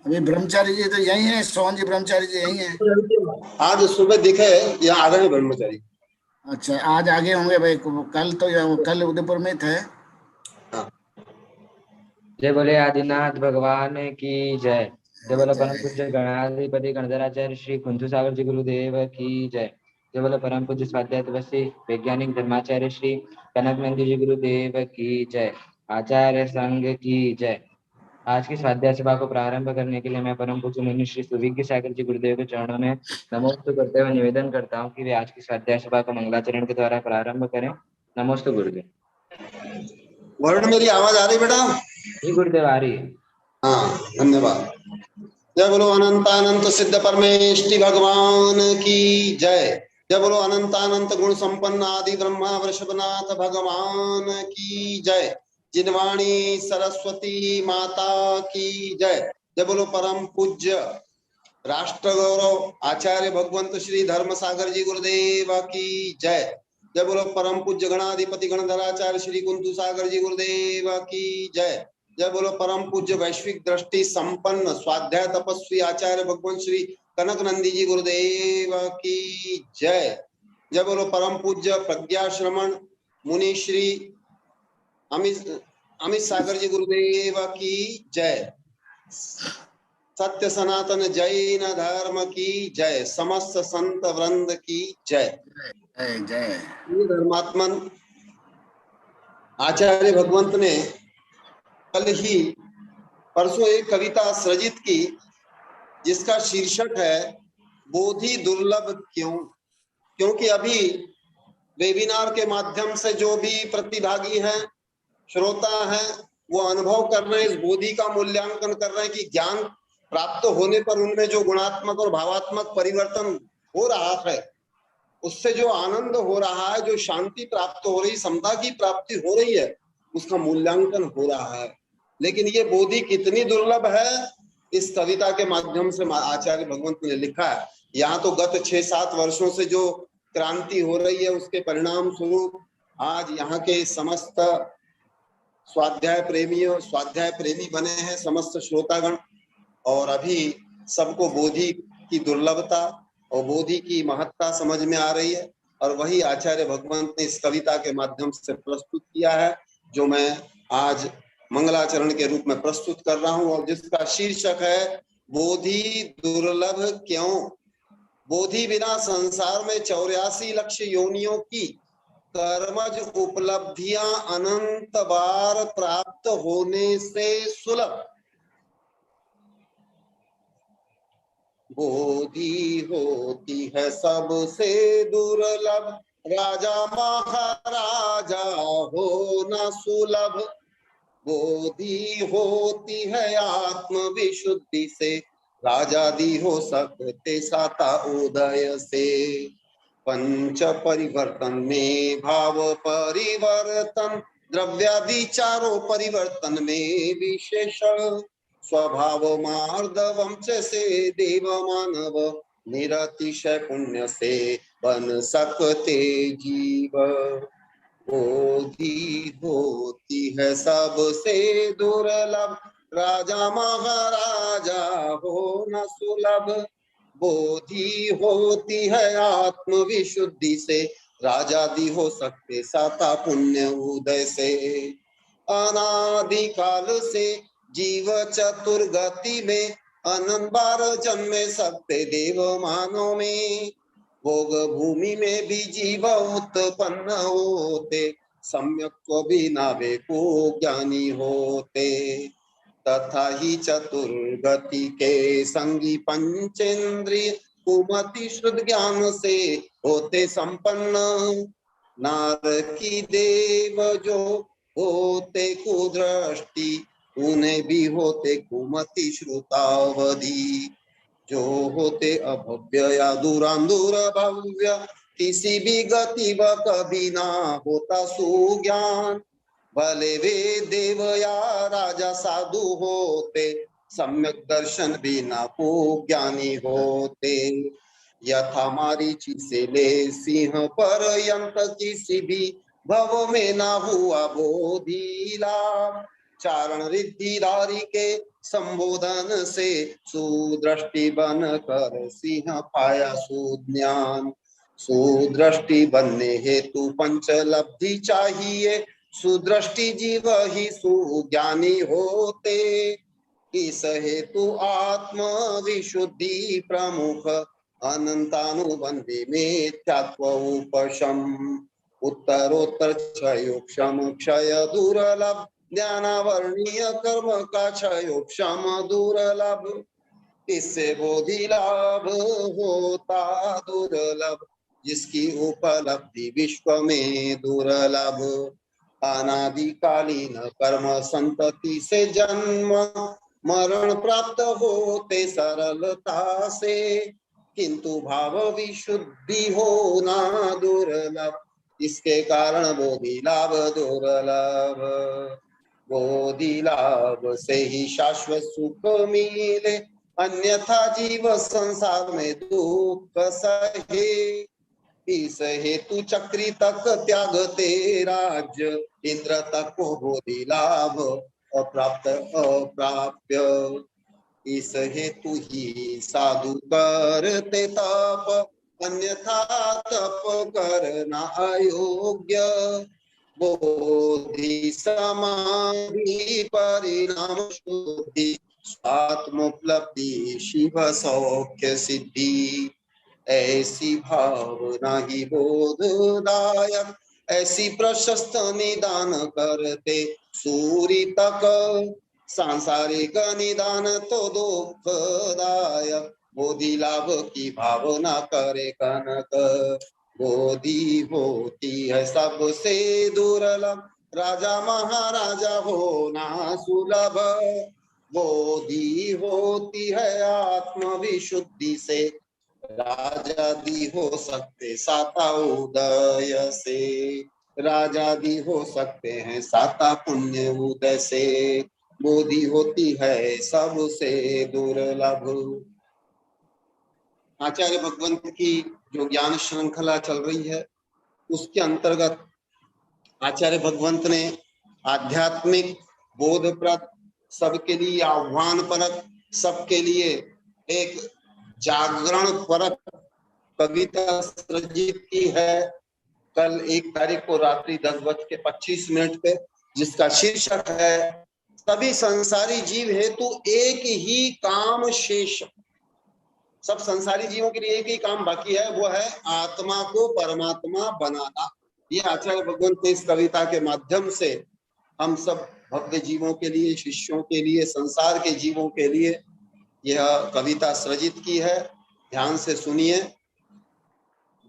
अभी ब्रह्मचारी जी तो यही है, सोहन जी ब्रह्मचारी जी यही है। आज सुबह दिखे यहाँ आ रहे हैं ब्रह्मचारी। अच्छा, आज आगे होंगे भाई, कल तो कल उदयपुर में थे। हाँ। जय बोले आदिनाथ भगवान की जय। जय बोले परम जय। पूज्य गणाधिपति गणधराचार्य श्री कुंजू सागर जी गुरुदेव की जय। जय बोले परम पूज्य स्वाध्याय दिवसी वैज्ञानिक धर्माचार्य श्री कनक नंदी जी गुरुदेव की जय। आचार्य संघ की जय। आज की स्वाध्याय सभा को प्रारंभ करने के लिए मैं परम पूज्य मुनि श्री सुविज्ञ सागर जी गुरुदेव के चरणों में नमोस्तु करते हुए निवेदन करता हूँ कि वे आज की स्वाध्याय सभा को मंगलाचरण के द्वारा प्रारंभ करें। नमोस्तु गुरुदेव। वरुण, मेरी आवाज आ रही बेटा? जी गुरुदेव, आ रही है। हाँ, धन्यवाद। जय बोलो अनंतानंत सिद्ध परमेष्टि भगवान की जय। जय बोलो अनंतानंत गुण संपन्न आदि ब्रह्मा वृषभनाथ भगवान की जय। जिनवाणी सरस्वती माता की जय। जय बोलो परम पूज्य राष्ट्र गौरव आचार्य भगवंत श्री धर्म सागर जी गुरुदेव की जय। जय बोलो परम पूज्य गणाधिपति गणधराचार्य श्री कुंतु सागर जी गुरुदेव की जय। जय बोलो परम पूज्य वैश्विक दृष्टि संपन्न स्वाध्याय तपस्वी आचार्य भगवान श्री कनक नंदी जी गुरुदेव की जय। जय बोलो परम पूज्य प्रज्ञा श्रमण मुनि श्री अमित सागर जी गुरुदेव की जय। सत्य सनातन जैन धर्म की जय। समस्त संत वृंद की जय। जय जय। धर्मात्मन आचार्य भगवंत ने कल ही परसों एक कविता सृजित की जिसका शीर्षक है बोधि दुर्लभ क्यों। क्योंकि अभी वेबिनार के माध्यम से जो भी प्रतिभागी हैं, श्रोता हैं, वो अनुभव कर रहे हैं, इस बोधि का मूल्यांकन कर रहे हैं कि ज्ञान प्राप्त होने पर उनमें जो गुणात्मक और भावात्मक परिवर्तन हो रहा है, उससे जो आनंद हो रहा है, जो शांति प्राप्त हो रही, समता की प्राप्ति हो रही है, उसका मूल्यांकन हो रहा है। लेकिन ये बोधि कितनी दुर्लभ है, इस कविता के माध्यम से आचार्य भगवंत ने लिखा है। यहाँ तो गत 6-7 वर्षों से जो क्रांति हो रही है, उसके परिणाम स्वरूप आज यहाँ के समस्त स्वाध्याय प्रेमी बने हैं, समस्त श्रोतागण। और अभी सबको बोधि की दुर्लभता और बोधि की महत्ता समझ में आ रही है, और वही आचार्य भगवंत ने इस कविता के माध्यम से प्रस्तुत किया है, जो मैं आज मंगलाचरण के रूप में प्रस्तुत कर रहा हूं, और जिसका शीर्षक है बोधि दुर्लभ क्यों। बोधि बिना संसार में 84 लक्ष योनियों की कर्मज उपलब्धियां अनंत बार प्राप्त होने से सुलभ। बोधि होती है सबसे दुर्लभ, राजा महाराजा हो न सुलभ। बोधि होती है आत्म विशुद्धि से, राजा दी हो सकते साता उदय से। पंच परिवर्तन में भाव परिवर्तन, द्रव्यादि चारों परिवर्तन में विशेषण। स्वभाव मार्दवम से देव मानव, निरतिशय पुण्य से बन सकते जीव। बोधि होती है सबसे दुर्लभ, राजा महाराजा हो न सुलभ। बोधि होती है आत्म विशुद्धि से, राजा दी हो सकते साता पुण्य उदय से। अनादिकाल से जीव चतुर्गति में, अनंत बार जन्मे सकते देव मानव में। भोग भूमि में भी जीव उत्पन्न होते, सम्यक बिना वे को ज्ञानी होते। तथा ही चतुर्गति के संगी पंचेंद्रिय, कुमति शुद्ध ज्ञान से होते संपन्न। नार की देव जो होते कुदृष्टि, उन्हें भी होते कुमति श्रुतावधि। जो होते अभव्य या दूरांदूर भव्य, किसी भी गति व कभी ना होता सुज्ञान। भले वे देव या राजा साधु होते, सम्यक दर्शन बिना को ज्ञानी होते। यथा मारीचि से ले सिंह पर्यंत, किसी भी भव में ना हुआ बोधि लाभ। चारण रिद्धिधारी के संबोधन से सुदृष्टि बन कर सिंह पाया सुज्ञान। सुदृष्टि बनने हेतु पंचलब्धि चाहिए, सुदृष्टि जीव ही सुज्ञानी होते। इस हेतु आत्म विशुद्धि प्रमुख अनंतानुबंधी मिथ्यात्व उपशम। उत्तरोत्तर क्षयोक्षम क्षय दुर्लभ, ज्ञानावर्णीय कर्म का क्षयोक्षम दुर्लभ। इससे बोधि लाभ होता दुर्लभ, जिसकी उपलब्धि विश्व में दुर्लभ। अनादिकालीन कर्म संतति से जन्म मरण प्राप्त होते सरलता से, किंतु भाव विशुद्धि होना दुर्लभ, इसके कारण बोधि लाभ दुर्लभ। बोधि लाभ से ही शाश्वत सुख मिले, अन्यथा जीव संसार में दुख सहे। इस हेतु चक्री तक त्यागते राज्य, इंद्र तक को बोधि लाभ अप्राप्त अप्राप्य। इस हेतु ही साधु करते तप, अन्यथा तप करना अयोग्य। बोधि समाधि परिणाम शुद्धि, आत्मोपलब्धि शिव सौख्य सिद्धि। ऐसी भावना ही बोधदायक, ऐसी प्रशस्त निदान करते सूर्य तक। सांसारिक निदान तो दुखदायक, बोधि लाभ की भावना करे कनक। बोधि होती है सबसे दुर्लभ, राजा महाराजा होना सुलभ। बोधि होती है आत्म विशुद्धि से, राजादि हो सकते साता उदय से। राजादि हो सकते हैं साता पुण्य उदय से, बोधि होती है सबसे दुर्लभ। आचार्य भगवंत की जो ज्ञान श्रृंखला चल रही है, उसके अंतर्गत आचार्य भगवंत ने आध्यात्मिक बोधप्रद, सबके लिए आह्वान परक, सबके लिए एक जागरण परक कविता सृजित की है। कल 1 तारीख को रात्रि 10:25 पे, जिसका शीर्षक है सभी संसारी जीव हेतु एक ही काम शेष। सब संसारी जीवों के लिए एक ही काम बाकी है, वो है आत्मा को परमात्मा बनाना। ये आचार्य भगवंत ने इस कविता के माध्यम से हम सब भक्त जीवों के लिए, शिष्यों के लिए, संसार के जीवों के लिए यह कविता सृजित की है। ध्यान से सुनिए।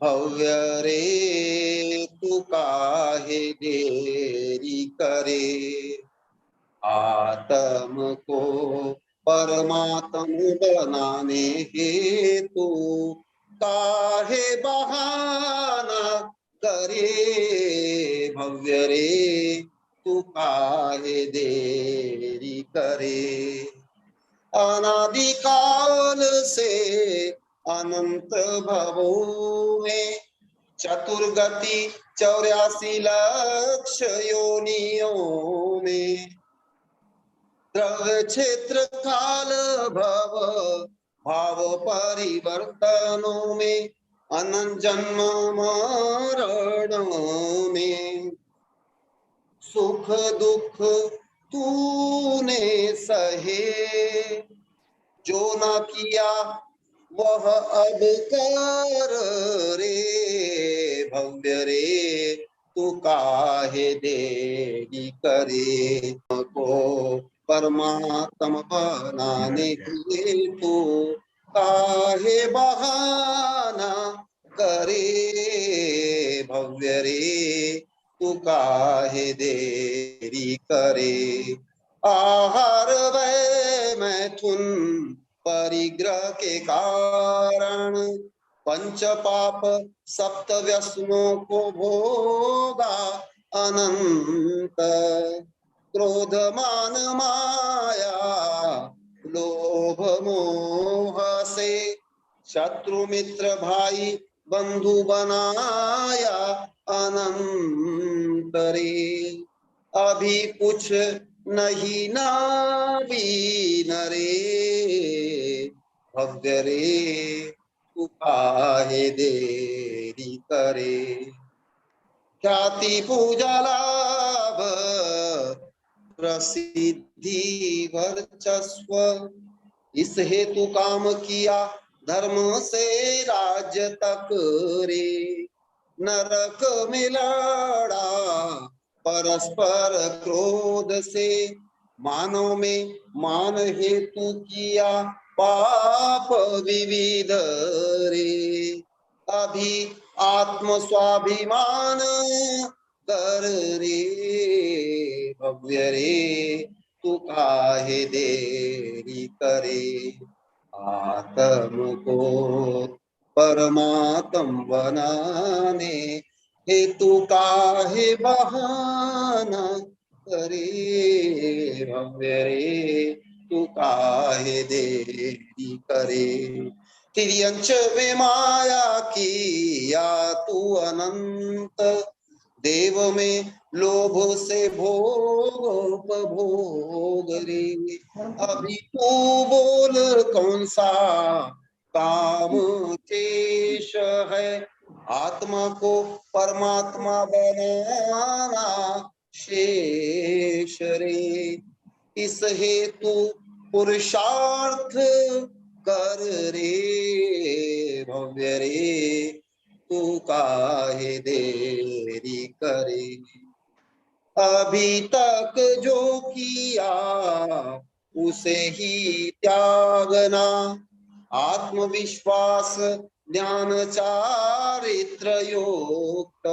भव्य रे तू काहे देरी करे, आत्म को परमात्म बनाने हेतु काहे बहाना करे। भव्य रे तू काहे देरी करे, अनादिकाल से अनंत भवों में चतुर्गति 84 लक्ष योनियों में, द्रव्य क्षेत्र काल भव भाव परिवर्तनों में, अनंत जन्म मरणों में, सुख दुख तूने सहे, जो न किया वह अब कर रे। भव्य रे तू काहे देरी करे, को परमात्मा बनाने हेतु काहे बहाना करे। भव्य रे तू काहे देरी करे, आहार वै मैथुन परिग्रह के कारण, पंच पाप सप्त व्यसनों को भोगा अनंत। क्रोध मान माया लोभ मोह से, शत्रु मित्र भाई बंधु बनाया अनंत रे। अभी कुछ नहीं नावीन रे भव्य रे तू काहे देरी करे। ख्याति पूजा लाभ प्रसिद्धि वर्चस्व इस हेतु काम किया धर्म से राज्य तक रे। नरक में लड़ा परस्पर क्रोध से मानव में मान हेतु किया पाप विविध रे। अभी आत्म स्वाभिमान कर रे भव्य रे तू काहे देरी करे। आत्म को परमात्म बनाने हेतु काहे बहाना करे। भव्य रे तू काहे देरी करे। तिर्यंच वे माया की या तू अनंत देव में लोभ से भोग रे। अभी तू बोल कौन सा काम शेष है। आत्मा को परमात्मा बनाना शेष रे। इस हेतु पुरुषार्थ कर रे भव्य रे तू काहे देरी करे। अभी तक जो किया उसे ही त्यागना आत्मविश्वास ध्यान चारित्र युक्त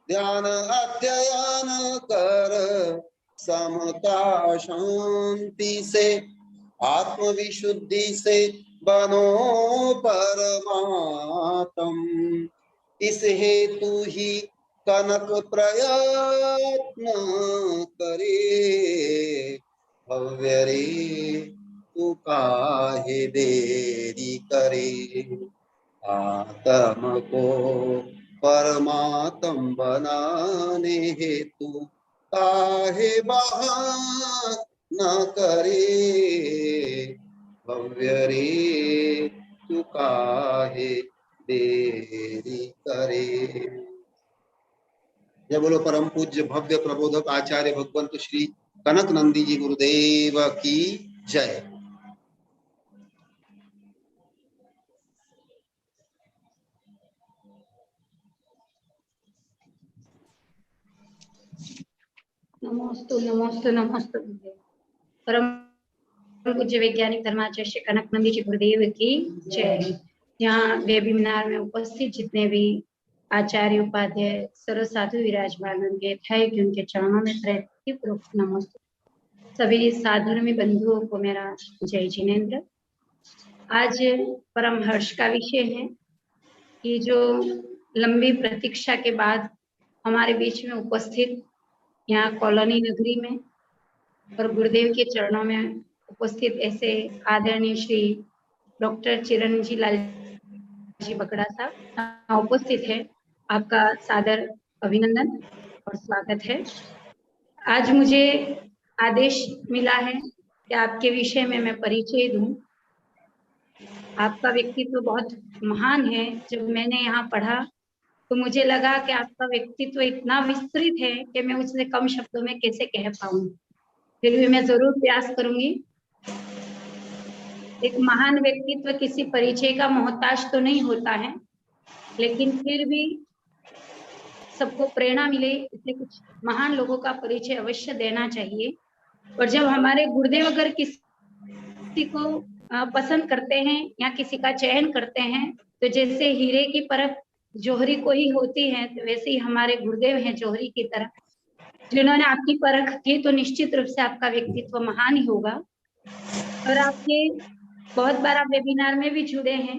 ध्यान अध्ययन कर समता शांति से आत्मविशुद्धि से बनो परमात्म। इस हेतु ही कनक प्रयत्न करे भव्य रे तू काहे देरी करे। आत्म को परमात्म बनाने हेतु काहे बहाना करे। भव्य रे तू काहे देरी करे। जय बोलो परम पूज्य भव्य प्रबोधक आचार्य भगवंत श्री कनक नंदी जी गुरुदेव की जय। नमोस्तु नमोस्तु नमोस्तु। परम पूज्य वैज्ञानिक धर्माचार्य श्री कनक नंदी जी गुरुदेव की जय। यहाँ वेबिनार में उपस्थित जितने भी आचार्य उपाध्याय सर्व साधु विराजमान होंगे थे कि उनके चरणों में प्रेमपूर्वक नमस्ते। सभी साधुर्मी बंधुओं को मेरा जय जिनेन्द्र। आज परम हर्ष का विषय है कि जो लंबी प्रतीक्षा के बाद हमारे बीच में उपस्थित यहाँ कॉलोनी नगरी में और गुरुदेव के चरणों में उपस्थित ऐसे आदरणीय श्री डॉक्टर चिरंजी लाल जी बकड़ा साहब उपस्थित है। आपका सादर अभिनंदन और स्वागत है। आज मुझे आदेश मिला है कि आपके विषय में मैं परिचय दूं। आपका व्यक्तित्व बहुत महान है। जब मैंने यहाँ पढ़ा तो मुझे लगा कि आपका व्यक्तित्व इतना विस्तृत है कि मैं उसे कम शब्दों में कैसे कह पाऊं। फिर भी मैं जरूर प्रयास करूंगी। एक महान व्यक्तित्व किसी परिचय का मोहताज तो नहीं होता है, लेकिन फिर भी सबको प्रेरणा मिले इसलिए कुछ महान लोगों का परिचय अवश्य देना चाहिए। और जब हमारे गुरुदेव अगर किसी को पसंद करते हैं या किसी का चयन करते हैं तो जैसे हीरे की परख जौहरी को ही होती है, तो वैसे ही हमारे गुरुदेव हैं जौहरी की तरह। जिन्होंने आपकी परख की तो निश्चित रूप से आपका व्यक्तित्व महान ही होगा। और आपके बहुत बार आप वेबिनार में भी जुड़े हैं।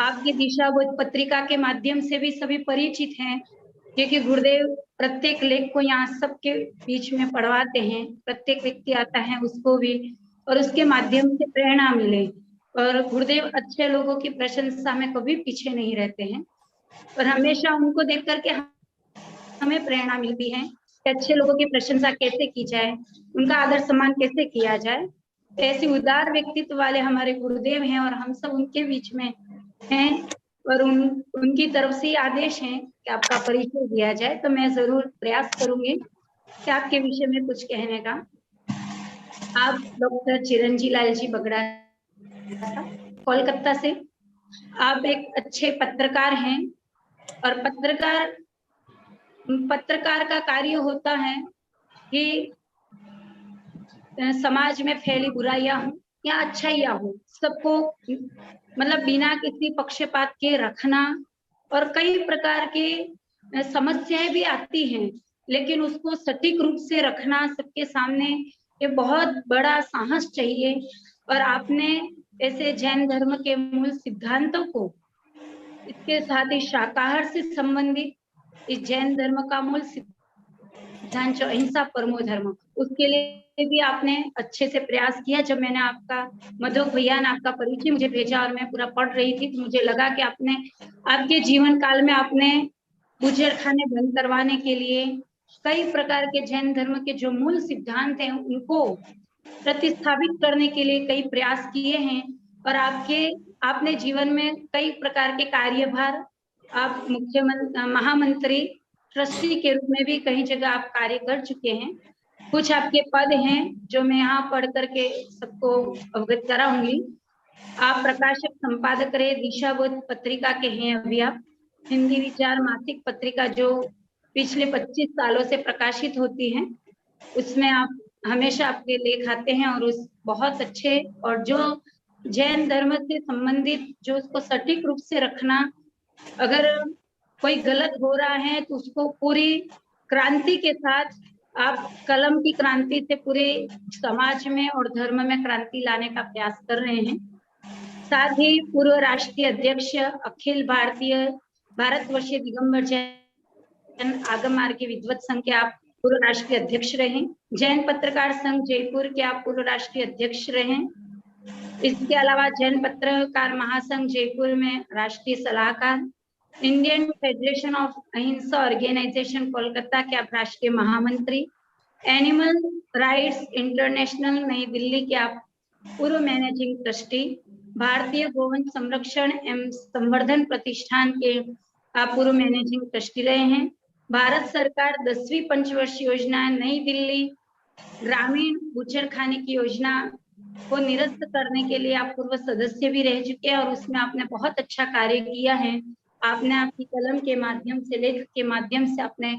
आपकी दिशा बोध पत्रिका के माध्यम से भी सभी परिचित हैं, क्योंकि गुरुदेव प्रत्येक लेख को यहाँ सबके बीच में पढ़वाते हैं। प्रत्येक व्यक्ति आता है उसको भी और उसके माध्यम से प्रेरणा मिले। और गुरुदेव अच्छे लोगों की प्रशंसा में कभी पीछे नहीं रहते हैं और हमेशा उनको देख करके हमें प्रेरणा मिलती है कि अच्छे लोगों की प्रशंसा कैसे की जाए, उनका आदर सम्मान कैसे किया जाए। ऐसे उदार व्यक्तित्व वाले हमारे गुरुदेव हैं और हम सब उनके बीच में हैं और उनकी तरफ से आदेश है कि आपका परिचय दिया जाए। तो मैं जरूर प्रयास करूंगी कि आपके विषय में कुछ कहने का। आप डॉक्टर चिरंजी लाल जी बगड़ा कोलकाता से, आप एक अच्छे पत्रकार हैं और पत्रकार का कार्य होता है कि समाज में फैली बुराइयां हो या अच्छाइयां हो, सबको मतलब बिना किसी पक्षपात के रखना। और कई प्रकार के समस्याएं भी आती हैं, लेकिन उसको सटीक रूप से रखना सबके सामने, ये बहुत बड़ा साहस चाहिए। और आपने ऐसे जैन धर्म के मूल सिद्धांतों को, इसके साथ ही शाकाहार से संबंधित इस जैन धर्म का मूल सिद्धांत जो अहिंसा परमो धर्म, उसके लिए भी आपने अच्छे से प्रयास किया। जब मैंने आपका मधुक भैया ने आपका परिचय मुझे भेजा और मैं पूरा पढ़ रही थी, तो मुझे लगा कि आपने आपके जीवन काल में आपने बूचड़खाने बंद करवाने के लिए कई प्रकार के जैन धर्म के जो मूल सिद्धांत हैं उनको प्रतिस्थापित करने के लिए कई प्रयास किए हैं। और आपने जीवन में कई प्रकार के कार्यभार, आप महामंत्री, ट्रस्टी के रूप में भी कई जगह आप कार्य कर चुके हैं। कुछ आपके पद हैं जो मैं यहाँ पढ़ करके सबको अवगत कराऊंगी। आप प्रकाशक संपादक रहे दिशाबोध पत्रिका के हैं अभी आप। हिंदी विचार मासिक पत्रिका जो पिछले 25 सालों से प्रकाशित होती है, उसमें आप हमेशा आपके लेख आते हैं और उस बहुत अच्छे, और जो जैन धर्म से संबंधित जो उसको सटीक रूप से रखना, अगर कोई गलत हो रहा है तो उसको पूरी क्रांति के साथ, आप कलम की क्रांति से पूरे समाज में और धर्म में क्रांति लाने का प्रयास कर रहे हैं। साथ ही पूर्व राष्ट्रीय अध्यक्ष अखिल भारतीय भारतवर्षीय दिगंबर जैन आगम मार्ग के विद्वत संघ के आप पूर्व राष्ट्रीय अध्यक्ष रहे। जैन पत्रकार संघ जयपुर के आप पूर्व राष्ट्रीय अध्यक्ष रहे। इसके अलावा जैन पत्रकार महासंघ जयपुर में राष्ट्रीय सलाहकार। इंडियन फेडरेशन ऑफ अहिंसा ऑर्गेनाइजेशन कोलकाता के आप राष्ट्रीय महामंत्री। एनिमल राइट्स इंटरनेशनल नई दिल्ली के आप पूर्व मैनेजिंग ट्रस्टी। भारतीय गोवंश संरक्षण एवं संवर्धन प्रतिष्ठान के आप पूर्व मैनेजिंग ट्रस्टी रहे हैं। भारत सरकार 10वीं पंचवर्षीय योजना नई दिल्ली ग्रामीण बूचड़खाने की योजना को निरस्त करने के लिए आप पूर्व सदस्य भी रह चुके हैं और उसमें आपने बहुत अच्छा कार्य किया है। आपने आपकी कलम के माध्यम से, लेख के माध्यम से अपने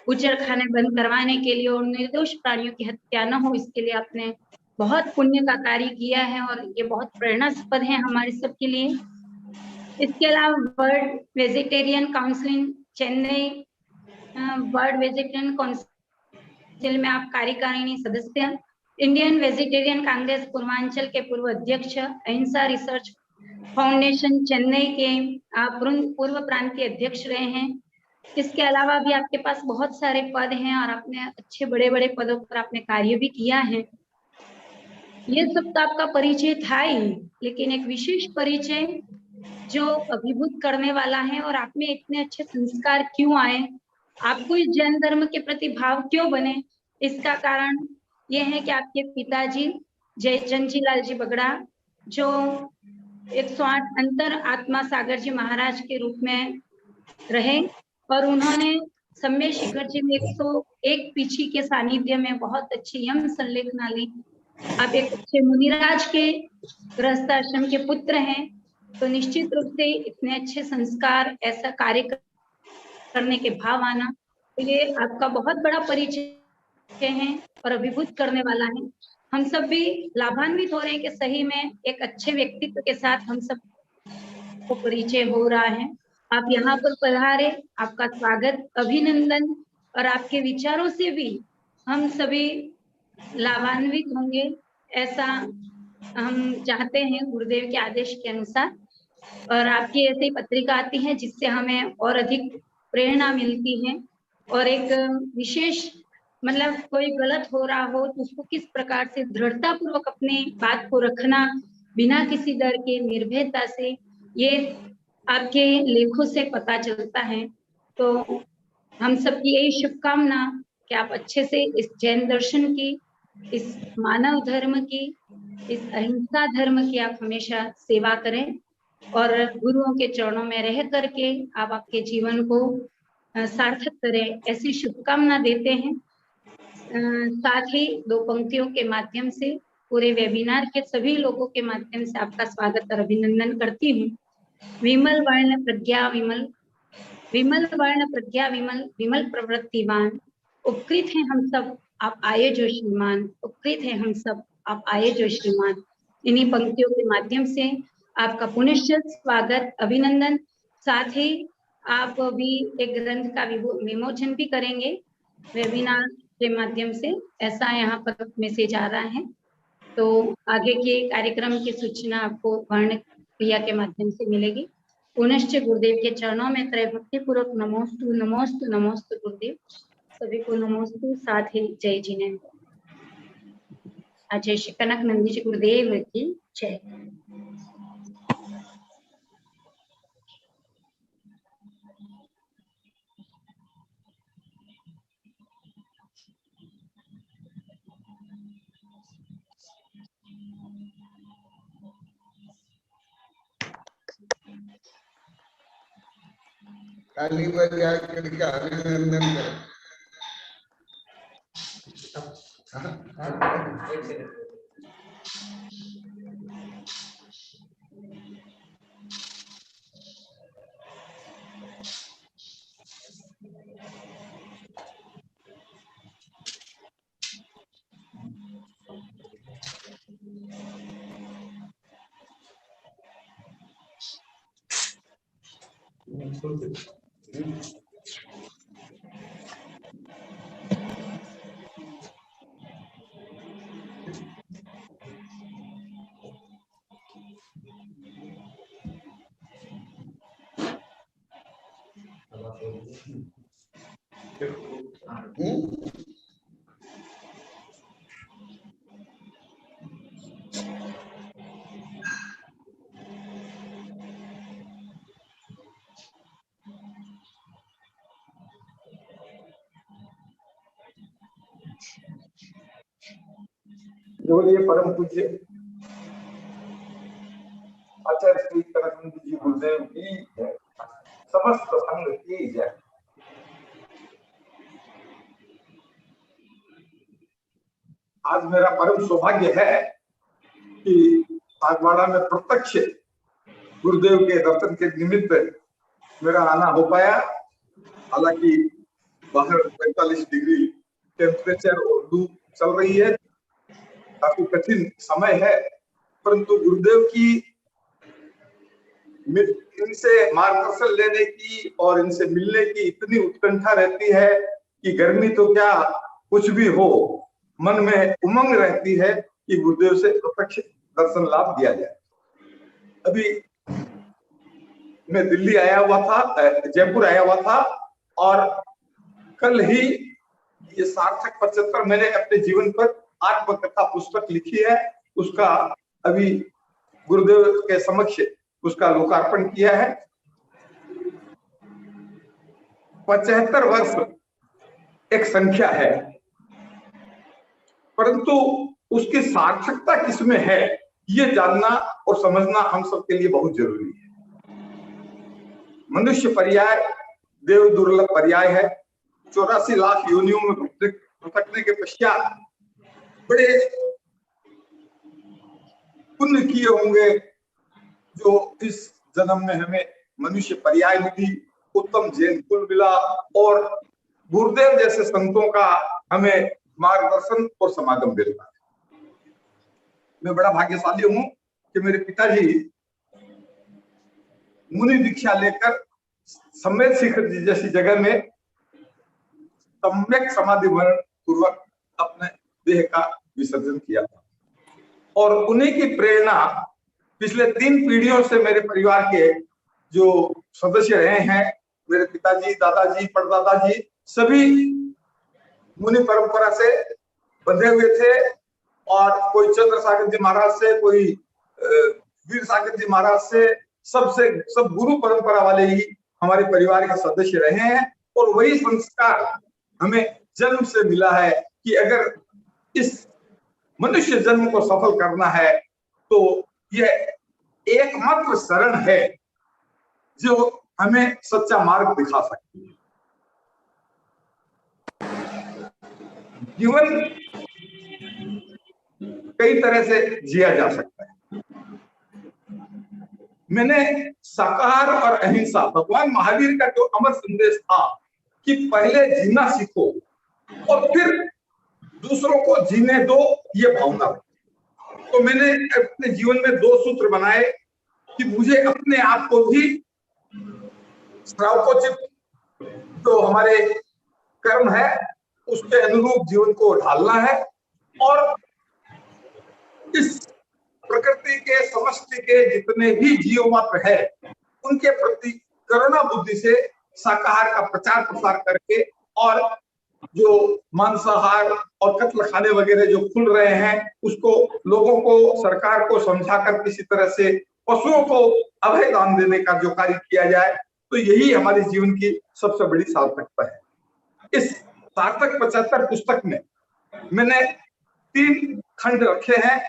बूचड़खाने बंद करवाने के लिए और निर्दोष प्राणियों की हत्या न हो, इसके लिए आपने बहुत पुण्य का कार्य किया है और ये बहुत प्रेरणास्पद है हमारे सबके लिए। इसके अलावा world vegetarian council Chennai, world vegetarian council में आप कार्यकारिणी सदस्य। इंडियन वेजिटेरियन कांग्रेस पूर्वांचल के पूर्व अध्यक्ष। अहिंसा रिसर्च फाउंडेशन चेन्नई के आप पूर्व प्रांतीय अध्यक्ष रहे हैं। इसके अलावा भी आपके पास बहुत सारे पद हैं और आपने अच्छे बड़े बड़े पदों पर आपने कार्य भी किया है। ये सब तो आपका परिचय था ही, लेकिन एक विशेष परिचय जो अभिभूत करने वाला है, और आप में इतने अच्छे संस्कार क्यों आए, आपको इस जैन धर्म के प्रति भाव क्यों बने, इसका कारण ये है कि आपके पिताजी जयचंद लाल जी बगड़ा, जो 108 अंतर आत्मा सागर जी महाराज के रूप में रहे और उन्होंने सम्य शिखर जी में 101 पीछी के सानिध्य में बहुत अच्छी यम संलेखना ली। आप एक अच्छे मुनिराज के गृहस्थ आश्रम के पुत्र हैं, तो निश्चित रूप से इतने अच्छे संस्कार, ऐसा कार्य करने के भाव आना, तो ये आपका बहुत बड़ा परिचय है और अभिभूत करने वाला है। हम सब भी लाभान्वित हो रहे हैं कि सही में एक अच्छे व्यक्तित्व के साथ हम सब को परिचय हो रहा है। आप यहाँ पर पधारे, आपका स्वागत, अभिनंदन, और आपके विचारों से भी हम सभी लाभान्वित होंगे, ऐसा हम चाहते हैं गुरुदेव के आदेश के अनुसार। और आपकी ऐसी पत्रिका आती है जिससे हमें और अधिक प्रेरणा मिलती है और एक विशेष, मतलब कोई गलत हो रहा हो तो उसको किस प्रकार से दृढ़ता पूर्वक अपनी बात को रखना, बिना किसी डर के, निर्भयता से, ये आपके लेखों से पता चलता है। तो हम सबकी यही शुभकामना कि आप अच्छे से इस जैन दर्शन की, इस मानव धर्म की, इस अहिंसा धर्म की आप हमेशा सेवा करें और गुरुओं के चरणों में रह करके आप आपके जीवन को सार्थक करें, ऐसी शुभकामना देते हैं। साथ ही 2 पंक्तियों के माध्यम से पूरे वेबिनार के सभी लोगों के माध्यम से आपका स्वागत और अभिनंदन करती हूँ। विमल वर्ण प्रज्ञा विमल, विमल वर्ण प्रज्ञा विमल, विमल प्रवृत्तिवान, उपकृत हैं हम सब आप आए जो श्रीमान, उपकृत हैं हम सब आप आए जो श्रीमान। इन्हीं पंक्तियों के माध्यम से आपका पुनश्च स्वागत, अभिनंदन। साथ ही आप भी एक ग्रंथ का विमोचन भी करेंगे वेबिनार के माध्यम से, ऐसा यहाँ पर मैसेज आ रहा है। तो आगे के कार्यक्रम की सूचना आपको वर्ण क्रिया के माध्यम से मिलेगी। पुनश्च गुरुदेव के चरणों में त्रय भक्ति पूर्वक नमोस्तु नमोस्तु नमोस्तु गुरुदेव, सभी को नमोस्तु। साथ ही जय जिनेन्द्र। अजय श्री कनक नंदी जी गुरुदेव की जय। ताली बजा करके अभिनंदन करें। जो ये परम पूज्य आचार्य श्री कनक जी गुरुदेव की जय, समस्त संघ की जय। आज मेरा परम सौभाग्य है कि सागवाड़ा में प्रत्यक्ष गुरुदेव के दर्शन के निमित्त मेरा आना हो पाया। हालांकि बाहर 45 डिग्री टेम्परेचर और धूप चल रही है, काफी कठिन समय है, परंतु गुरुदेव की इनसे मार्गदर्शन लेने की और इनसे मिलने की इतनी उत्कंठा रहती है कि गर्मी तो क्या कुछ भी हो, मन में उमंग रहती है कि गुरुदेव से प्रत्यक्ष दर्शन लाभ दिया जाए। अभी मैं दिल्ली आया हुआ था, जयपुर आया हुआ था, और कल ही ये सार्थक 75 मैंने अपने जीवन पर आत्मकथा पुस्तक लिखी है, उसका अभी गुरुदेव के समक्ष उसका लोकार्पण किया है। 75 वर्ष एक संख्या है, परंतु उसकी सार्थकता किसमें है ये जानना और समझना हम सबके लिए बहुत जरूरी है। मनुष्य पर्याय देव दुर्लभ पर्याय है। 84 लाख योनियों में भटकने के पश्चात बड़े पुण्य किए होंगे जो इस जन्म में हमें मनुष्य पर्याय मिली, उत्तम जैन कुल मिला और गुरुदेव जैसे संतों का हमें मार्गदर्शन और समागम मिलता है। मैं बड़ा भाग्यशाली हूं कि मेरे पिताजी मुनि दीक्षा लेकर सम्यक शिखर जी जैसी जगह में सम्यक समाधि वर्ण पूर्वक अपने देह का विसर्जन किया था, और उन्हीं की प्रेरणा पिछले 3 पीढ़ियों से मेरे परिवार के जो सदस्य रहे हैं, मेरे पिताजी, दादाजी, परदादाजी, सभी मुनि परंपरा से बंधे हुए थे। और कोई चंद्र सागर जी महाराज से, कोई वीर सागर जी महाराज से, सब गुरु परंपरा वाले ही हमारे परिवार के सदस्य रहे हैं, और वही संस्कार हमें जन्म से मिला है कि अगर इस मनुष्य जन्म को सफल करना है तो यह एकमात्र शरण है जो हमें सच्चा मार्ग दिखा सकती है। जीवन कई तरह से जिया जा सकता है। मैंने शाकाहार और अहिंसा, भगवान महावीर का जो अमर संदेश था कि पहले जीना सीखो और फिर दूसरों को जीने दो, ये भावना रखी। तो मैंने अपने जीवन में 2 सूत्र बनाए कि मुझे अपने आप को भी श्रावकोचित जो हमारे कर्म है उसके अनुरूप जीवन को ढालना है और इस प्रकृति के समष्टि के जितने भी जीव मात्र है उनके प्रति करुणा बुद्धि से शाकाहार का प्रचार प्रसार करके और जो मांसाहार और कत्ल खाने वगैरह जो खुल रहे हैं उसको लोगों को, सरकार को समझाकर किसी तरह से पशुओं को अभय दान देने का जो कार्य किया जाए, तो यही हमारे जीवन की सबसे बड़ी सार्थकता है। इस सार्थक 75 पुस्तक में मैंने 3 खंड रखे हैं।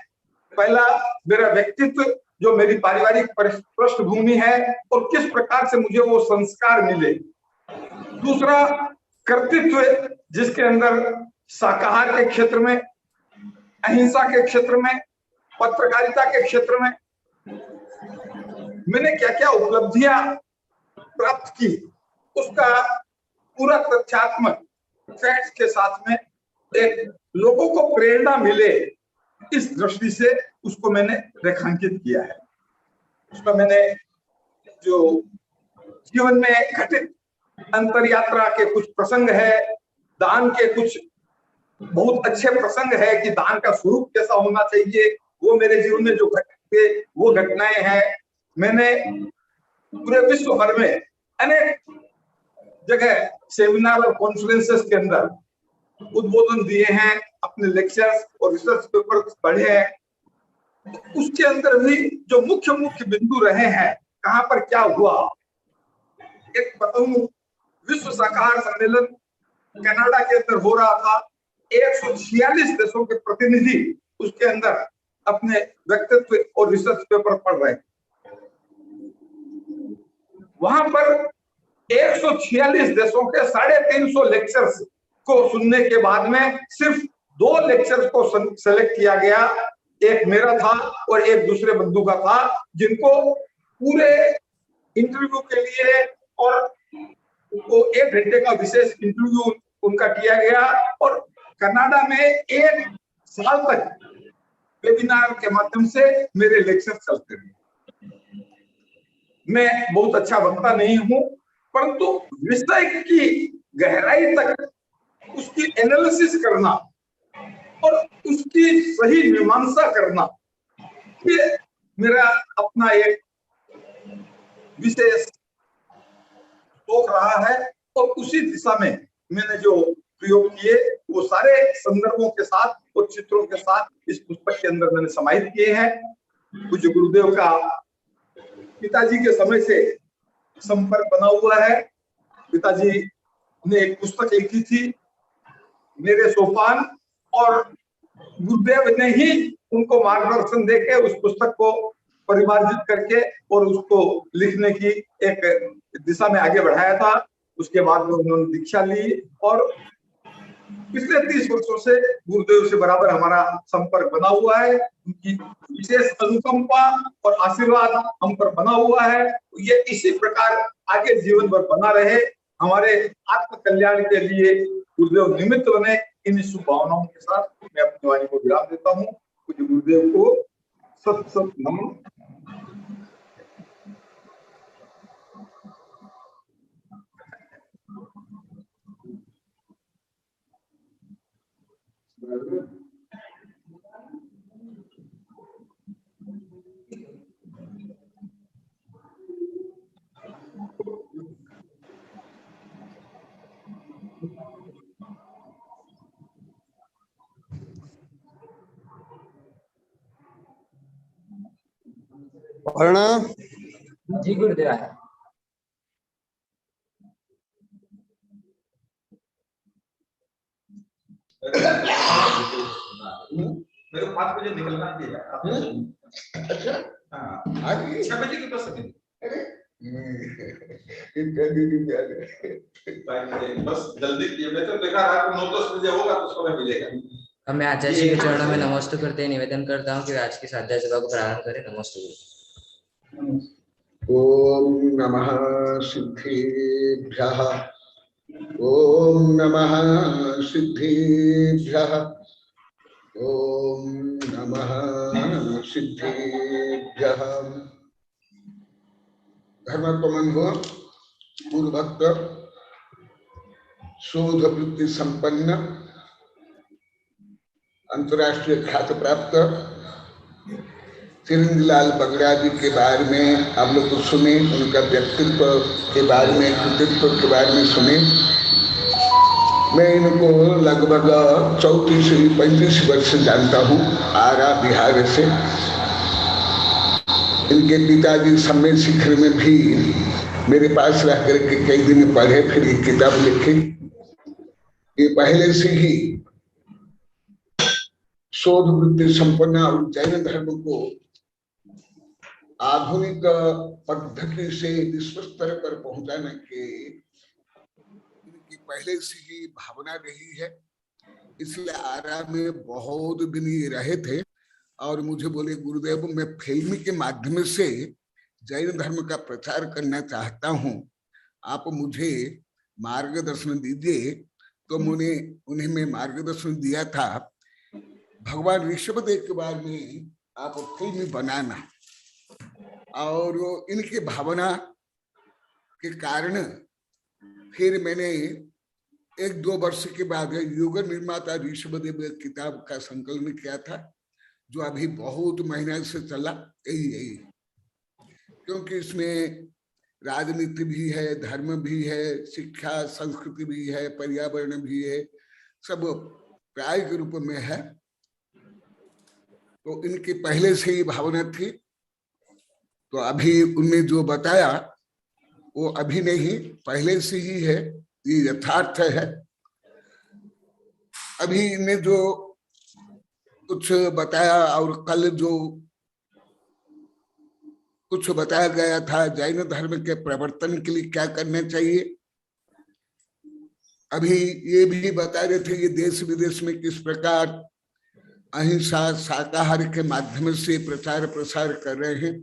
पहला मेरा व्यक्तित्व, जो मेरी पारिवारिक पृष्ठभूमि है और किस प्रकार से मुझे वो संस्कार मिले। दूसरा कर्तृत्व, जिसके अंदर शाकाहार के क्षेत्र में, अहिंसा के क्षेत्र में, पत्रकारिता के क्षेत्र में मैंने क्या क्या उपलब्धियां प्राप्त की, उसका पूरा तथ्यात्मक फैक्ट्स के साथ में एक लोगों को प्रेरणा मिले, इस दृष्टि से उसको मैंने रेखांकित किया है। उसका मैंने जो जीवन में घटित अंतर यात्रा के कुछ प्रसंग है, दान के कुछ बहुत अच्छे प्रसंग है कि दान का स्वरूप कैसा होना चाहिए, वो मेरे जीवन में जो घटे वो घटनाएं हैं। मैंने पूरे विश्व भर में अनेक जगह सेमिनार और कॉन्फ्रेंसेस के अंदर उद्बोधन दिए हैं, अपने लेक्चर्स और रिसर्च पेपर पढ़े हैं। उसके अंदर भी जो मुख्य मुख्य बिंदु रहे हैं, कहां पर क्या हुआ, एक बताऊं, विश्व शाकाहार सम्मेलन कनाडा के अंदर हो रहा था। 146 देशों के प्रतिनिधि उसके अंदर अपने व्यक्तित्व और रिसर्च पेपर पढ़ रहे। वहां पर 146 देशों के 350 लेक्चर्स को सुनने के बाद में सिर्फ 2 लेक्चर्स को सेलेक्ट किया गया। एक मेरा था और एक दूसरे बंधु का था, जिनको पूरे इंटरव्यू के लिए और वो 1 घंटे का विशेष इंटरव्यू उनका किया गया और कनाडा में 1 साल तक वेबिनार के माध्यम से मेरे लेक्चर चलते रहे। मैं बहुत अच्छा वक्ता नहीं हूं, परंतु विषय की गहराई तक उसकी एनालिसिस करना और उसकी सही मीमांसा करना, ये मेरा अपना एक विशेष शौक रहा है। और उसी दिशा में मैंने जो प्रयोग किए वो सारे संदर्भों के साथ और चित्रों के साथ इस पुस्तक के अंदर मैंने समाहित किए हैं। पूज्य गुरुदेव का पिताजी के समय से संपर्क बना हुआ है। पिताजी ने एक पुस्तक लिखी थी, मेरे सोपान, और गुरुदेव ने ही उनको मार्गदर्शन देके उस पुस्तक को परिमार्जित करके और उसको लिखने की एक दिशा में आगे बढ़ाया था। उसके बाद में उन्होंने दीक्षा ली और पिछले 30 वर्षों से गुरुदेव से बराबर हमारा संपर्क बना हुआ है। उनकी विशेष अनुकंपा और आशीर्वाद हम पर बना हुआ है। ये इसी प्रकार आगे जीवन भर बना रहे, हमारे आत्म कल्याण के लिए गुरुदेव निमित्त बने। इन शुभ भावनाओं के साथ मैं अपनी वाणी को विराम देता हूँ। पूज्य गुरुदेव को सत सत नमन। प्रणाम जी गुरुदेव। मेरे को 5 बजे निकलना है। अच्छा हाँ आज 6 बजे की बस है। अरे बस जल्दी किए। मैं तो देखा रात को 9-10 बजे होगा तो समय मिलेगा। अब मैं आचार्य जी के चरणों में नमस्ते करते ही निवेदन करता हूँ कि आज की स्वाध्याय सभा को प्रारंभ करें। नमस्ते। ओम नमः सिद्धेभ्यः। ओम नमः सिद्धेभ्यः। ओम नमः सिद्धेभ्यः। धर्मत्वमन्व पूर्वभक्त शोध वृत्ति संपन्न अंतर्राष्ट्रीय ख्याति प्राप्त चिरंजीलाल बगड़ा जी के बारे में आप लोग को सुने, उनका व्यक्तित्व के बारे में, कृतित्व के बारे में सुने। मैं इनको लगभग 34-35 वर्ष से जानता हूँ, आरा बिहार से। इनके पिताजी समय शिखर में भी मेरे पास रह करके कई दिन पढ़े, फिर ये किताब लिखी। ये पहले से ही शोध वृत्ति संपन्न और जैन धर्म को आधुनिक पद्धति से विश्व स्तर पर पहुंचाने के इनकी पहले से ही भावना रही है। इसलिए आरा में बहुत दिन ये रहे थे और मुझे बोले, गुरुदेव मैं फिल्म के माध्यम से जैन धर्म का प्रचार करना चाहता हूँ, आप मुझे मार्गदर्शन दीजिए। तो उन्हें मैं मार्गदर्शन दिया था, भगवान ऋषभदेव के बारे में आप फिल्म बनाना। और इनकी भावना के कारण फिर मैंने 1-2 वर्ष के बाद युग निर्माता ऋषभदेव किताब का संकलन किया था, जो अभी बहुत महीना से चला। यही क्योंकि इसमें राजनीति भी है, धर्म भी है, शिक्षा संस्कृति भी है, पर्यावरण भी है, सब प्राय के रूप में है। तो इनकी पहले से ही भावना थी। तो अभी उनने जो बताया वो अभी नहीं, पहले से ही है, ये यथार्थ है। अभी इनने जो कुछ बताया और कल जो कुछ बताया गया था जैन धर्म के प्रवर्तन के लिए क्या करना चाहिए, अभी ये भी बता रहे थे ये देश विदेश में किस प्रकार अहिंसा शाकाहार के माध्यम से प्रचार प्रसार कर रहे हैं।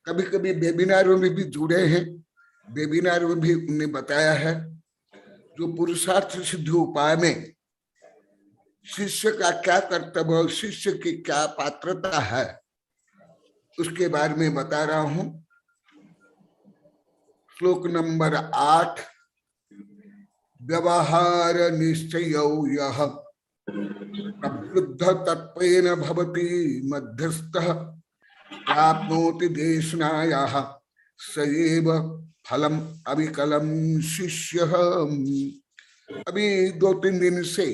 कभी कभी वेबिनारों में भी जुड़े हैं, वेबिनार में भी उन्हें बताया है जो पुरुषार्थ सिद्धि उपाय में शिष्य का क्या कर्तव्य, शिष्य की क्या पात्रता है, उसके बारे में बता रहा हूं। श्लोक नंबर 8, व्यवहार निश्चय यह प्रबुद्ध तत्वेन भवति मध्यस्थः प्राप्नोति देशनायाः सएव फलम अविकलम शिष्यः। अभी 2-3 दिन से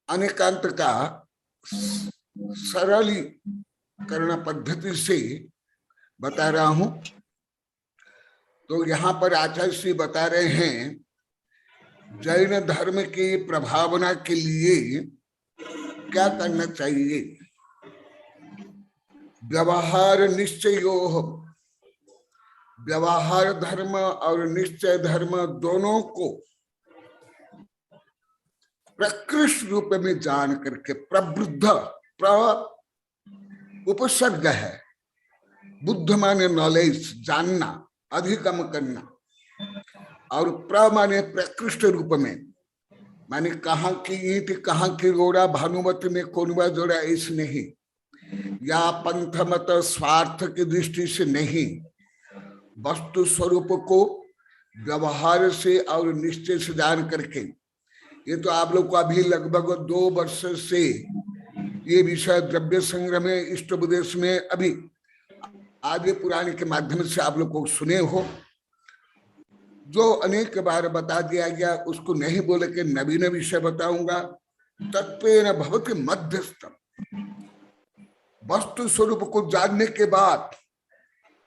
अनेकांत का सरलीकरण पद्धति से बता रहा हूं। तो यहाँ पर आचार्य श्री बता रहे हैं जैन धर्म की प्रभावना के लिए क्या करना चाहिए। व्यवहार निश्चयो, व्यवहार धर्म और निश्चय धर्म दोनों को प्रकृष्ट रूप में जान करके, प्रबुद्ध, उपसर्ग है, बुद्ध माने नॉलेज, जानना, अधिगम करना, और प्र माने प्रकृष्ट रूप में, माने कहाँ की ईंट कहाँ की रोड़ा, भानुमति में कोनवा जोड़ा, इस नहीं, या पंथ मत स्वार्थ की दृष्टि से नहीं, वस्तु स्वरूप को व्यवहार से और निश्चय से जान करके। ये तो आप लोग को अभी लगभग 2 वर्ष से ये विषय द्रव्य संग्रह में, इष्ट उपदेश में, अभी आदि पुराण के माध्यम से आप लोग को सुने हो। जो अनेक बार बता दिया गया उसको नहीं बोले के नवीन विषय बताऊंगा। तत्वेन भवति मध्यस्थ, वस्तु स्वरूप को जानने के बाद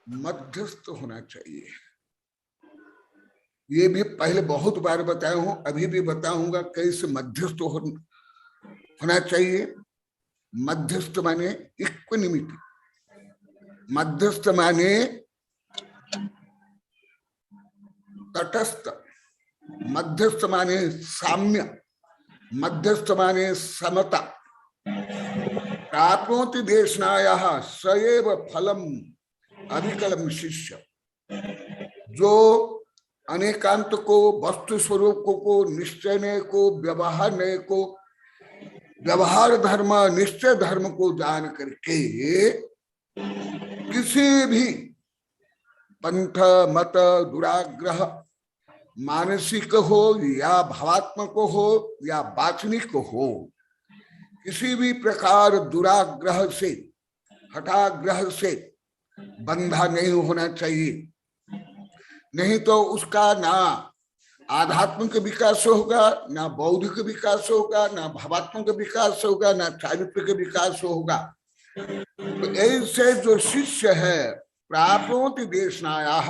मध्यस्थ होना चाहिए। ये भी पहले बहुत बार बताया हूं, अभी भी बताऊंगा कैसे मध्यस्थ होना चाहिए। मध्यस्थ माने इक्विनिमिटी, मध्यस्थ माने तटस्थ, मध्यस्थ माने साम्य, मध्यस्थ माने समता। प्राप्नोति देशनायाः सएव फलम अविकलम शिष्य। जो अनेकांत को, वस्तु स्वरूप को, निश्चय को, व्यवहार को, व्यवहार धर्म, निश्चय धर्म को जान करके किसी भी पंथ, मत, दुराग्रह, मानसिक हो या भावात्मक हो या वाचनिक हो, किसी भी प्रकार दुराग्रह से, हठाग्रह से बंधा नहीं होना चाहिए। नहीं तो उसका ना आध्यात्मिक विकास होगा, ना बौद्धिक विकास होगा, ना भावात्मक विकास होगा, ना चारित्रिक विकास होगा। तो ऐसे जो शिष्य है, प्राप्नोति देशनायाः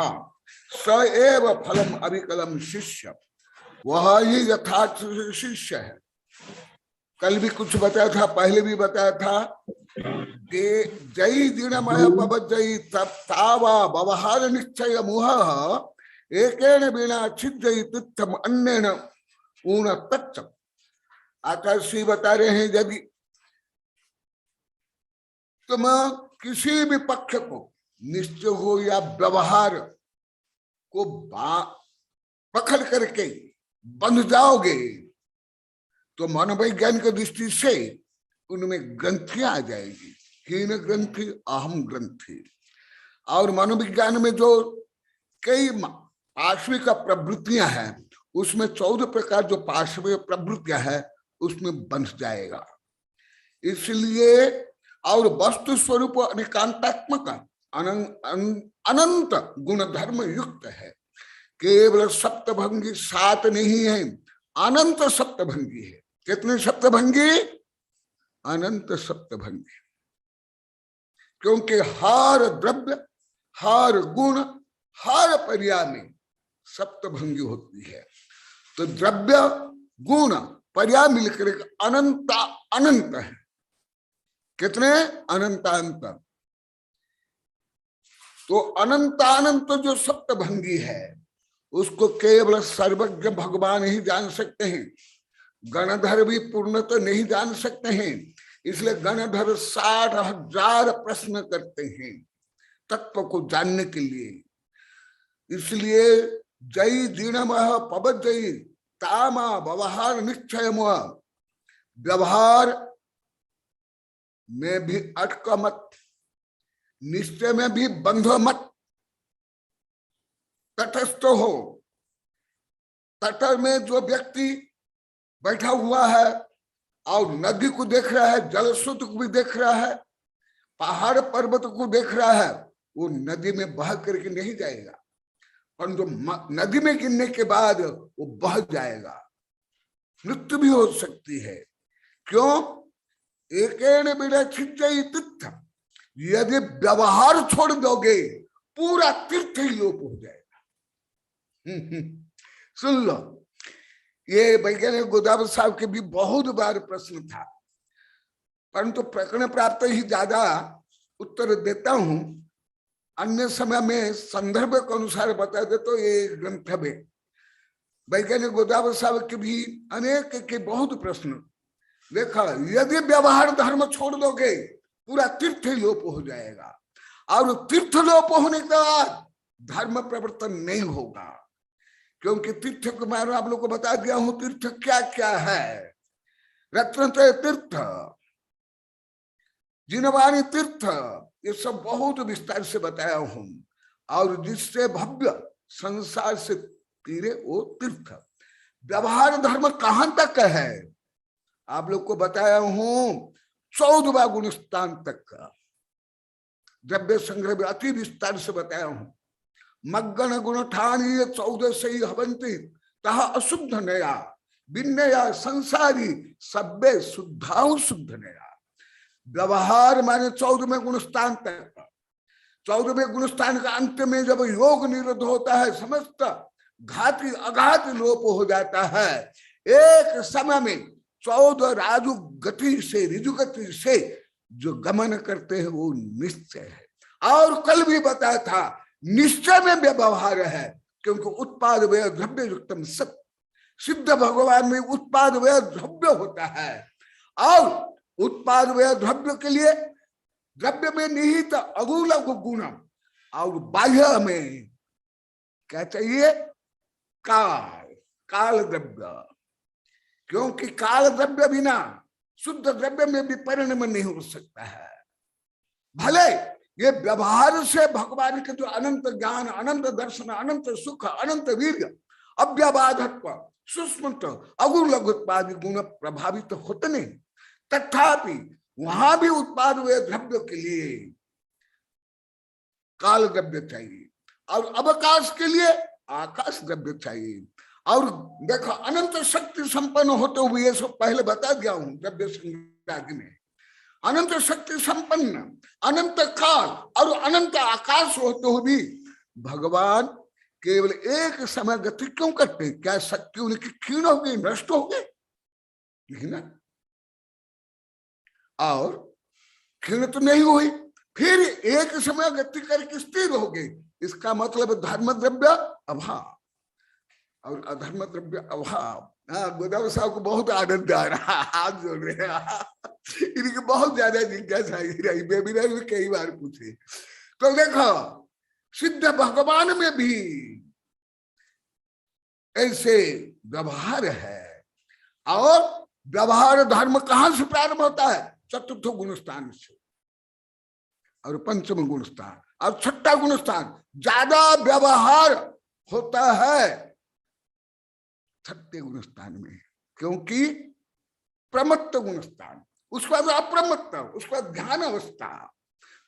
सएव फलम अविकलम शिष्य, वह ही यथार्थ शिष्य है। कल भी कुछ बताया था, पहले भी बताया था कि जय दीनमय पवज्जयी तावा व्यवहार निश्चय मुह एकेन बिना छिद्यई तिथम अन्येन ऊन तच्च। आचार्य श्री बता रहे हैं, यदि तुम किसी भी पक्ष को, निश्चय हो या व्यवहार को पकड़ करके बंध जाओगे तो मनोवैज्ञानिक दृष्टि से उनमें ग्रंथियां आ जाएगी, हीन ग्रंथि, अहम ग्रंथि। और मनोविज्ञान में जो कई पार्श्विक प्रवृत्तियां हैं, उसमें 14 प्रकार जो पार्श्विक प्रवृत्तियां हैं उसमें बंध जाएगा। इसलिए और वस्तु स्वरूप अनेकांतात्मक अनंत गुण धर्म युक्त है। केवल सप्तभंगी 7 नहीं है, अनंत सप्तभंगी है। कितने सप्तभंगी? अनंत सप्तभंगी। क्योंकि हर द्रव्य, हर गुण, हर पर्याय में सप्तभंगी होती है। तो द्रव्य, गुण, पर्याय मिलकर एक अनंत अनंत है। कितने? अनंतानंत। तो अनंतानंत जो सप्तभंगी है उसको केवल सर्वज्ञ भगवान ही जान सकते हैं। गणधर भी पूर्णतः नहीं जान सकते हैं। इसलिए गणधर 60,000 प्रश्न करते हैं तत्व को जानने के लिए। इसलिए जय दीनमः पवज्जयी तामा व्यवहार निश्चय, व्यवहार में भी अटक मत, निश्चय में भी बंधो मत, तटस्थ हो। तट में जो व्यक्ति बैठा हुआ है और नदी को देख रहा है, जल स्रोत को भी देख रहा है, पहाड़ पर्वत को देख रहा है, वो नदी में बह करके नहीं जाएगा, परंतु नदी में गिरने के बाद वो बह जाएगा, मृत्यु भी हो सकती है। क्यों? एकेन बिना छिद्यई तीर्थ, यदि व्यवहार छोड़ दोगे पूरा तीर्थ ही लोप हो जाएगा। सुन लो, ये वैज्ञानिक गोदावरी साहब के भी बहुत बार प्रश्न था, परंतु प्रकरण प्राप्त ही ज्यादा उत्तर देता हूं। अन्य समय में संदर्भ के अनुसार बता दे तो ये ग्रंथ में वैज्ञानिक गोदावरी साहब के भी अनेक के बहुत प्रश्न। देखा, यदि व्यवहार धर्म छोड़ दोगे पूरा तीर्थ ही लोप हो जाएगा, और तीर्थ लोप होने के बाद धर्म प्रवर्तन नहीं होगा। क्योंकि तीर्थ को मैं आप लोग को बता दिया हूं, तीर्थ क्या क्या है। रत्नत्रय तीर्थ, जिनवाणी तीर्थ, ये सब बहुत विस्तार से बताया हूं। और जिससे भव्य संसार से तीरे वो तीर्थ। व्यवहार धर्म कहां तक है आप लोग को बताया हूं, 14वां गुण स्थान तक का द्रव्य संग्रह में अति विस्तार से बताया हूं। मग्गन गुण ठानी 14 से ही हवंती तहा अशुद्ध नया विनया संसारी सभ्य शुद्धाऊ शुद्ध नया। व्यवहार माने 14वें गुण स्थान तक। 14वें गुण स्थान का अंत में जब योग निरुद्ध होता है, समस्त घाती अघात लोप हो जाता है। एक समय में 14 राजु गति से, ऋजु गति से जो गमन करते हैं वो निश्चय है। और कल भी बताया था निश्चय में व्यवहार है, क्योंकि उत्पाद व्यय द्रव्य युक्तम सब, सिद्ध भगवान में उत्पाद व्यय द्रव्य होता है। और उत्पाद व्यय द्रव्य के लिए द्रव्य में निहित अगुलघु गुणम, और बाह्य में क्या चाहिए? काल, काल द्रव्य, क्योंकि काल द्रव्य बिना शुद्ध द्रव्य में भी परिणाम नहीं हो सकता है। भले ये व्यवहार से भगवान के जो अनंत ज्ञान, अनंत दर्शन, अनंत सुख, अनंत वीर्य, अव्यबाधत्व, सुस्मृत, अगुलघुत्पादि गुण प्रभावित होते नहीं, तथापि वहां भी उत्पाद हुए द्रव्य के लिए काल द्रव्य चाहिए, और अवकाश के लिए आकाश द्रव्य चाहिए। और देखो अनंत शक्ति संपन्न होते हुए, ये सब पहले बता दिया हूं द्रव्य संग्रह में, अनंत शक्ति संपन्न, अनंत काल और अनंत आकाश होते हुए भी भगवान केवल एक समय गति क्यों करते हैं? क्या शक्ति उनकी क्षीण हो गई, नष्ट हो गई? नहीं ना, और क्षीण तो नहीं हुई, फिर एक समय गति करके स्थिर हो गई। इसका मतलब धर्म द्रव्य अभाव और अधर्म द्रव्य अभाव। हाँ, गोदावरी साहब को बहुत आनंद आ रहा, हाथ जोड़ रहे हैं, इनकी बहुत ज्यादा जिज्ञासा रही, बेबीना भी कई बार पूछे। तो देखो सिद्ध भगवान में भी ऐसे व्यवहार है, और व्यवहार धर्म कहां से प्रारंभ होता है? चतुर्थ गुण स्थान से, और पंचम गुण स्थान, और छठा गुण स्थान। ज्यादा व्यवहार होता है छठे गुण स्थान में, क्योंकि प्रमत्त गुण स्थान, उसके बाद अप्रमत्त, उसके बाद ध्यान अवस्था।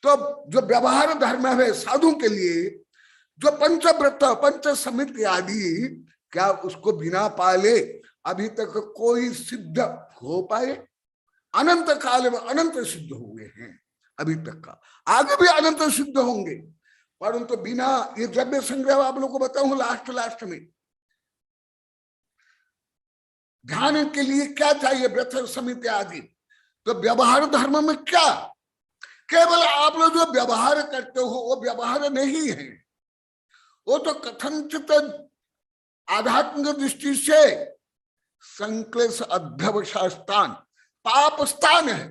तो जो व्यवहार धर्म है साधु के लिए, जो पंचव्रत, पंच समिति आदि, क्या उसको बिना पाले अभी तक कोई सिद्ध हो पाए? अनंत काल में अनंत सिद्ध हुए हैं अभी तक का, आगे भी अनंत सिद्ध होंगे, परंतु बिना ये द्रव्य संग्रह आप लोग को बताऊं लास्ट में ध्यान के लिए क्या चाहिए, व्रत समिति आदि। तो व्यवहार धर्म में क्या, केवल आप लोग जो व्यवहार करते हो वो व्यवहार नहीं है, वो तो कथनचित आध्यात्मिक दृष्टि से संक्लेश अध्यवसाय पाप स्थान है।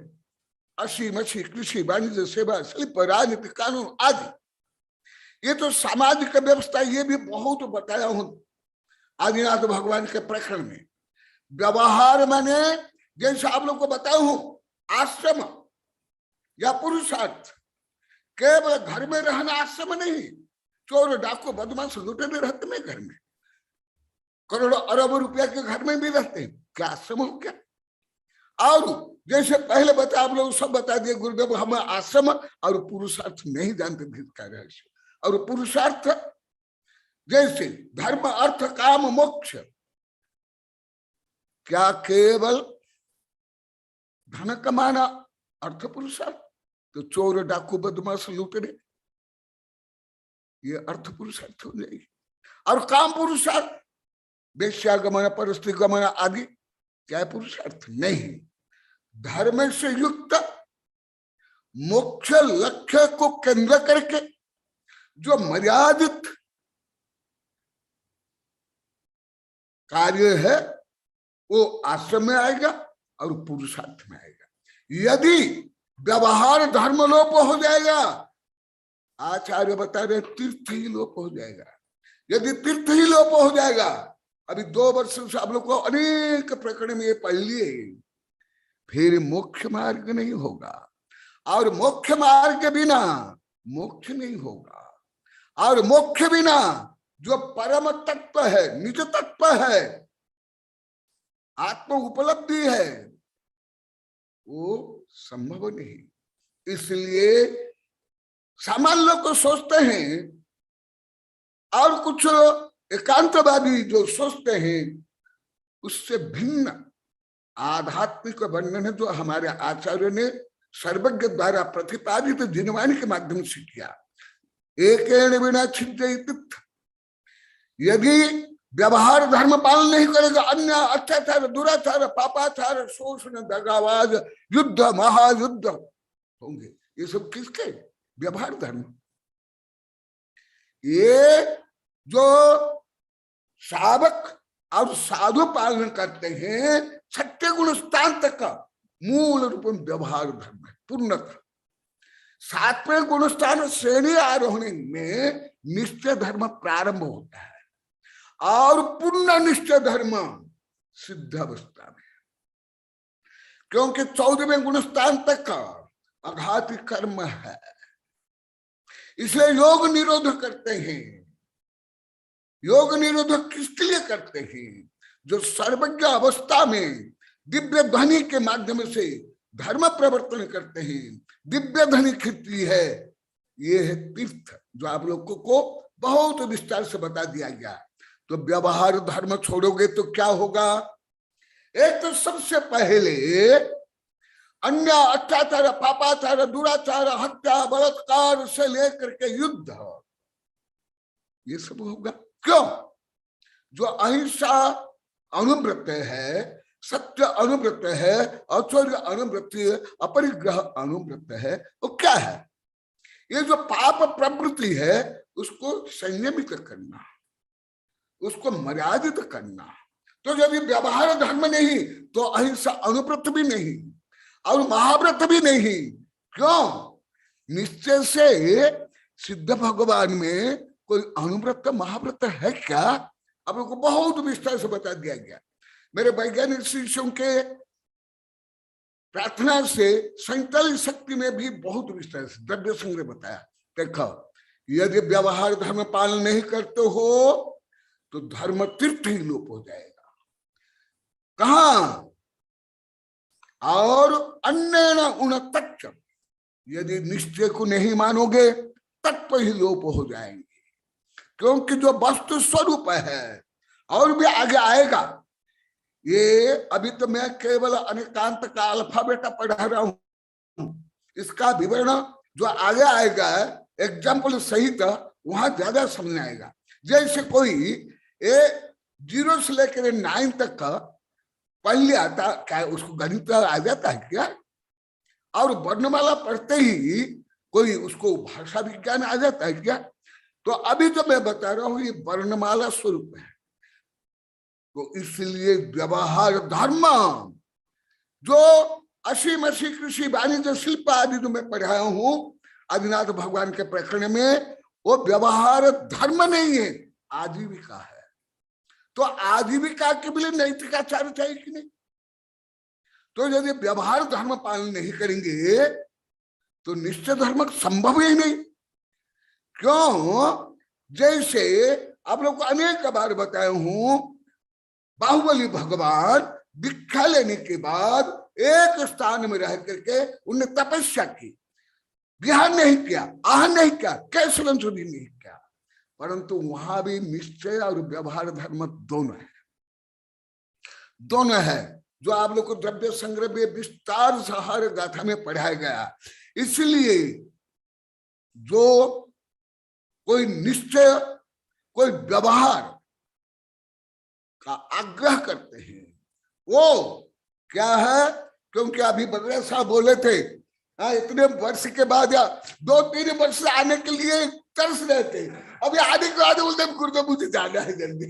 अशी मछी, कृषि, वाणिज्य, सेवा, शिल्प, राजनीति, कानून आदि, ये तो सामाजिक व्यवस्था, ये भी बहुत बताया हूं आदिनाथ भगवान के प्रकरण में। व्यवहार माने जैसे आप लोग को बताया हूं आश्रम या पुरुषार्थ, केवल घर में रहना आश्रम नहीं, चोर डाकू बदमाश लुटेरे रहते में घर में, करोड़ों अरबों रुपया के घर में भी रहते हैं, क्या आश्रम हो क्या? और जैसे पहले बता आप लोग सब बता दिए गुरुदेव, हम आश्रम और पुरुषार्थ नहीं जानते भेद का रहस्य। और पुरुषार्थ जैसे धर्म, अर्थ, काम, मोक्ष, क्या केवल धन कमाना अर्थ पुरुषार्थ? तो चोर डाकू बदमाश लूटने, ये अर्थ पुरुषार्थ हो जाएगी। और काम पुरुषार्थ, वेश्यागमन, परस्त्री गमन आदि, क्या पुरुषार्थ? नहीं। धर्म से युक्त मोक्ष लक्ष्य को केंद्र करके जो मर्यादित कार्य है वो आश्रम में आएगा और पुरुषार्थ में आएगा। यदि व्यवहार धर्म लोप हो जाएगा, आचार्य बता रहे तीर्थ ही लोप हो जाएगा। यदि तीर्थ ही लोप हो जाएगा, अभी 2 वर्ष से आप लोग को अनेक प्रकरण में ये पढ़ लिए, फिर मोक्ष मार्ग नहीं होगा, और मोक्ष मार्ग के बिना मोक्ष नहीं होगा, और मोक्ष बिना जो परम तत्व है, निज तत्व है, आत्म उपलब्धि है, वो संभव नहीं। इसलिए सामान्य लोग को सोचते हैं, और कुछ एकांतवादी जो सोचते हैं, उससे भिन्न आध्यात्मिक वर्णन है जो हमारे आचार्यों ने सर्वज्ञ द्वारा प्रतिपादित जिनवाणी के माध्यम से किया। एकेन विना छिद्यति, यदि व्यवहार धर्म पालन नहीं करेगा, अन्य अत्याचार, दुराचार, पापाचार, शोषण, दगाबाज, युद्ध, महायुद्ध होंगे। ये सब किसके? व्यवहार धर्म। ये जो शावक और साधु पालन करते हैं, छठे गुण स्थान तक का मूल रूप व्यवहार धर्म है पूर्णतः। सातवें गुण स्थान श्रेणी आरोहण में निश्चय धर्म प्रारंभ होता है और पूर्ण निश्चय धर्म सिद्धावस्था में, क्योंकि 14वें गुण स्थान तक का अघाती कर्म है। इसलिए योग निरोध करते हैं। योग निरोध किसके लिए करते हैं? जो सर्वज्ञ अवस्था में दिव्य ध्वनि के माध्यम से धर्म प्रवर्तन करते हैं। दिव्य ध्वनि खिंचती है, ये है तीर्थ, जो आप लोगों को बहुत विस्तार से बता दिया गया। तो व्यवहार धर्म छोड़ोगे तो क्या होगा? एक तो सबसे पहले अन्य अत्याचार, पापाचार, दुराचार, हत्या, बलात्कार से लेकर के युद्ध, ये सब होगा। क्यों? जो अहिंसा अनुव्रत है, सत्य अनुव्रत है, औचर्य अनुव्रत है, अपरिग्रह अनुव्रत है, वो क्या है? ये जो पाप प्रवृत्ति है उसको संयमित करना, उसको मर्यादित करना। तो यदि व्यवहार धर्म नहीं तो अहिंसा अनुव्रत भी नहीं और महाव्रत भी नहीं। क्यों? निश्चय से सिद्ध भगवान में कोई अनुव्रत महाव्रत है क्या? अब लोगों को बहुत विस्तार से बता दिया गया। मेरे वैज्ञानिक शिष्यों के प्रार्थना से 47 शक्ति में भी बहुत विस्तार से द्रव्य संग्रह बताया। देखो, यदि व्यवहार धर्म पालन नहीं करते हो तो धर्म तीर्थ ही लोप हो जाएगा। कहा? और अन्य उन तत्व, यदि निश्चय को नहीं मानोगे तत्व ही लोप हो जाएंगे। क्योंकि जो वस्तु स्वरूप है और भी आगे आएगा। ये अभी तो मैं केवल अनेकांत का अल्फाबेटा पढ़ा रहा हूं, इसका विवरण जो आगे आएगा एग्जाम्पल सहित वहां ज्यादा समझ आएगा। जैसे कोई 0 से लेकर 9 तक का पढ़ लिया था, क्या उसको गणित आ जाता है क्या? और वर्णमाला पढ़ते ही कोई उसको भाषा विज्ञान आ जाता है क्या? तो अभी जो मैं बता रहा हूं ये वर्णमाला स्वरूप है। तो इसलिए व्यवहार धर्म जो असीम कृषि वाणिज्य शिल्प आदि जो मैं पढ़ाया हूं आदिनाथ भगवान के प्रकरण में, वो व्यवहार धर्म नहीं है, आजीविका है। तो आजीविका के लिए नैतिकाचार चाहिए कि नहीं? तो यदि व्यवहार धर्म पालन नहीं करेंगे तो निश्चय धर्म संभव ही नहीं। क्यों? जैसे आप लोग को अनेक बार बताया हूं, बाहुबली भगवान दीक्षा लेने के बाद एक स्थान में रह करके उनने तपस्या की, विहार नहीं किया, आहन नहीं किया, कैसे संशोधन नहीं किया, परंतु वहां भी निश्चय और व्यवहार धर्म दोनों है, जो आप लोग को द्रव्य संग्रह में विस्तार से हर गाथा में पढ़ाया गया। इसलिए जो कोई निश्चय कोई व्यवहार का आग्रह करते हैं वो क्या है? क्योंकि अभी बद्रा साहब बोले थे इतने वर्ष के बाद या 2-3 वर्ष आने के लिए तरस रहे थे, अभी आने के बाद बोलते गुरुदेव मुझे जाना है जल्दी।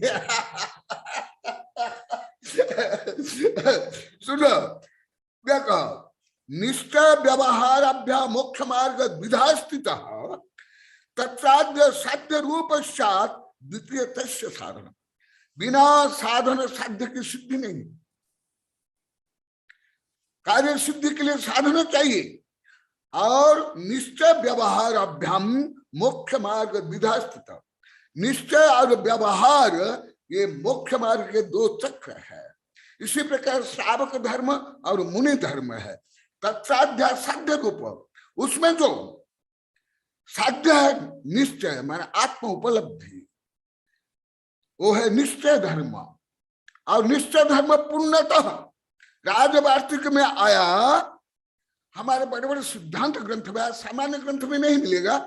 सुनो, देखो, निश्चय व्यवहार अभ्याम मोक्ष मार्ग विधा स्थित तत्साध्य साध्य रूप द्वितीय तस्य साधन। बिना साधन साध्य की सिद्धि नहीं। कार्य सिद्धि के लिए साधन चाहिए। और निश्चय व्यवहार अभ्याम मोक्ष मार्ग विधा स्थित। निश्चय और व्यवहार ये मोक्ष मार्ग के 2 चक्र है। इसी प्रकार श्रावक धर्म और मुनि धर्म है। तत्साध्य साध्य रूप, उसमें जो साध्य है निश्चय माने आत्म उपलब्धि, वो है निश्चय धर्म। और निश्चय धर्म पूर्णतः राजवार्तिक में आया, हमारे बड़े बड़े सिद्धांत ग्रंथ में, सामान्य ग्रंथ में नहीं मिलेगा।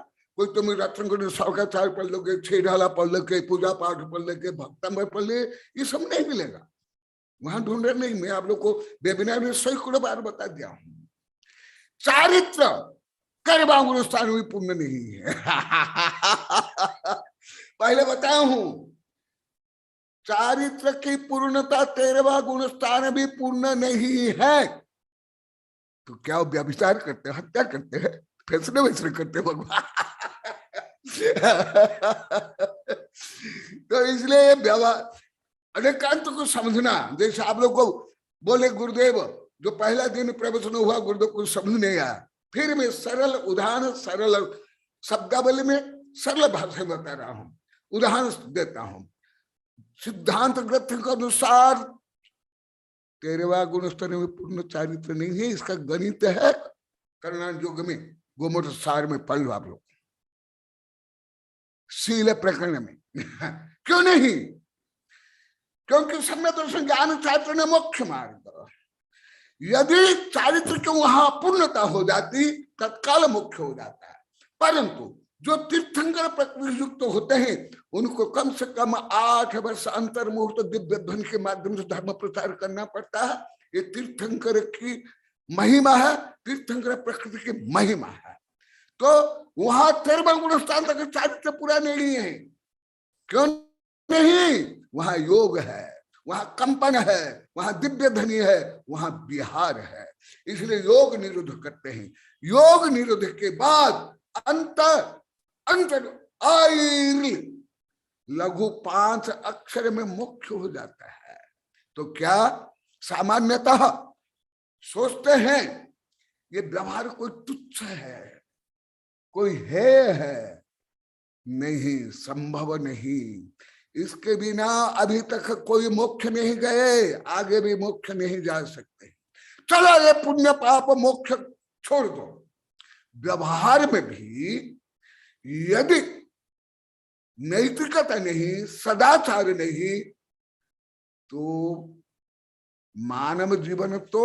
कोई तुम रत्न स्वागताचार पढ़ लोगे, 6 ढाला पढ़ लोगे, पूजा पाठ पढ़ लोगे, भक्तमय पढ़ ले, ये सब नहीं मिलेगा वहां। ढूंढ रहे नहीं, मैं आप लोग को वेबिनार में सैकड़ों बार बता दिया हूं, चारित्र करवा गुणस्थान भी पूर्ण नहीं है। पहले बताया हूं, चारित्र की पूर्णता 13वां गुणस्थान भी पूर्ण नहीं है। तो क्या वो व्यभिचार करते हैं, हत्या करते हैं, फैसले वैसले करते हैं भगवान? तो इसलिए व्यवहार अनेकांत को समझना। जैसे आप लोग को बोले गुरुदेव, जो पहला दिन प्रवचन हुआ गुरुदेव को समझ नहीं आया, फिर मैं सरल उदाहरण, सरल शब्दावली में सरल भाषा में बता रहा हूं, उदाहरण देता हूं। सिद्धांत ग्रंथ के अनुसार 13वां गुणस्थान में पूर्ण चारित्र नहीं है। इसका गणित है करुणान योग में, गोमठ सार में पढ़ लो आप लोग, शील प्रकरण में। क्यों नहीं? क्योंकि सम्यक दर्शन ज्ञान चारित्र ने मोक्ष मार्ग। यदि चारित्र के वहां पूर्णता हो जाती तत्काल मोक्ष हो जाता है। परंतु जो तीर्थंकर प्रकृति युक्त होते हैं उनको कम से कम 8 वर्ष अंतर मुहूर्त दिव्य ध्वनि के माध्यम से धर्म प्रचार करना पड़ता है। ये तीर्थंकर की महिमा है, तीर्थंकर प्रकृति की महिमा है। तो वहां 13वां गुणस्थान तक चारित्र पूरा नहीं है। क्यों नहीं? वहां योग है, वहां कंपन है, वहां दिव्य ध्वनि है, वहां विहार है। इसलिए योग निरोध करते हैं। योग निरोध के बाद अंतर आईर लघु 5 अक्षर में मोक्ष हो जाता है। तो क्या सामान्यतः सोचते हैं ये व्यवहार कोई तुच्छ है, कोई है, नहीं, संभव नहीं। इसके बिना अभी तक कोई मोक्ष नहीं गए, आगे भी मोक्ष नहीं जा सकते। चलो ये पुण्य पाप मोक्ष छोड़ दो, व्यवहार में भी यदि नैतिकता नहीं, सदाचार नहीं, तो मानव जीवन तो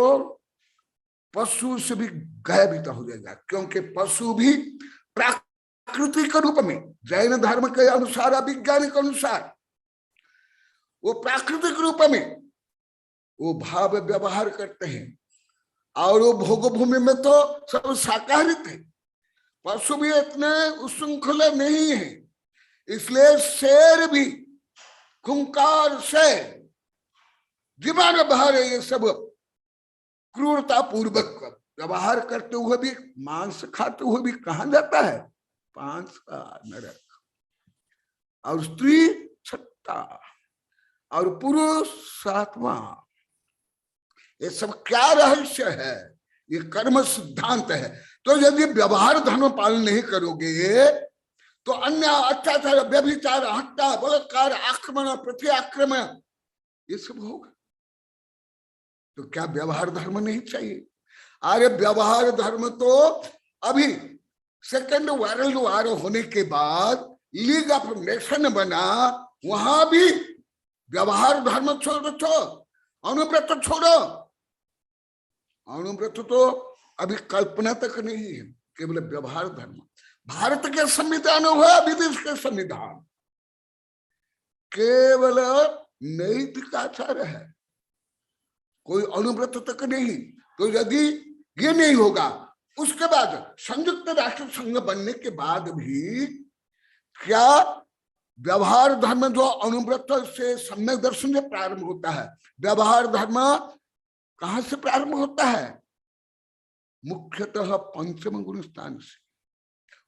पशु से भी गैरता हो जाएगा। क्योंकि पशु भी प्राकृतिक रूप में, जैन धर्म के अनुसार, वैज्ञानिक अनुसार, वो प्राकृतिक रूप में वो भाव व्यवहार करते हैं। और वो भोग भूमि में तो सब शाकाहारी थे, पशु भी इतने उशृंखल नहीं है। इसलिए शेर भी खुंकार से जीवन भर ये सब क्रूरता पूर्वक व्यवहार करते हुए भी, मांस खाते हुए भी कहां जाता है? 5 का नरक। और स्त्री 6 और पुरुष 7वां। ये सब क्या रहस्य है? ये कर्म सिद्धांत है। तो यदि व्यवहार धर्म पालन नहीं करोगे तो अन्य अत्याचार, व्यभिचार, हत्या, बलात्कार, आक्रमण, पृथ्वी आक्रमण, ये सब होगा। तो क्या व्यवहार धर्म नहीं चाहिए? अरे व्यवहार धर्म तो अभी सेकेंड वर्ल्ड वॉर होने के बाद लीग ऑफ नेशन बना, वहां भी व्यवहार धर्म छोड़ो, अनुव्रत छोड़ो। अनुव्रत तो अभी कल्पना तक नहीं है, केवल व्यवहार धर्म। भारत के संविधान हुआ, विदेश के संविधान, केवल नैतिक आचार है, कोई अनुव्रत तक नहीं। तो यदि ये नहीं होगा, उसके बाद संयुक्त राष्ट्र संघ बनने के बाद भी क्या व्यवहार धर्म जो अनुव्रत से सम्यक दर्शन से प्रारंभ होता है, व्यवहार धर्म कहां से प्रारंभ होता है? मुख्यतः 5वें गुण स्थान से।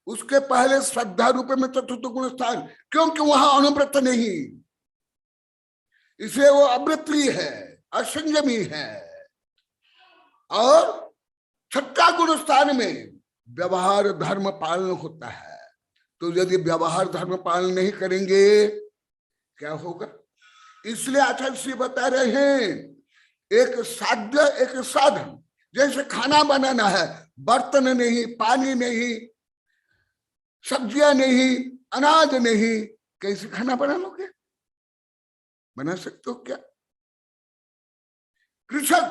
उसके पहले श्रद्धा रूप में 4th गुण स्थान, क्योंकि वहां अनुव्रत नहीं, इसलिए वो अव्रती है, असंयमी है। और 6ठा गुण स्थान में व्यवहार धर्म पालन होता है। तो यदि व्यवहार धर्म पालन नहीं करेंगे क्या होगा? इसलिए आचार्य श्री बता रहे हैं, एक साध्य एक साधन। जैसे खाना बनाना है, बर्तन नहीं, पानी नहीं, सब्जियां नहीं, अनाज नहीं, कैसे खाना बना लोगे? बना सकते हो क्या? कृषक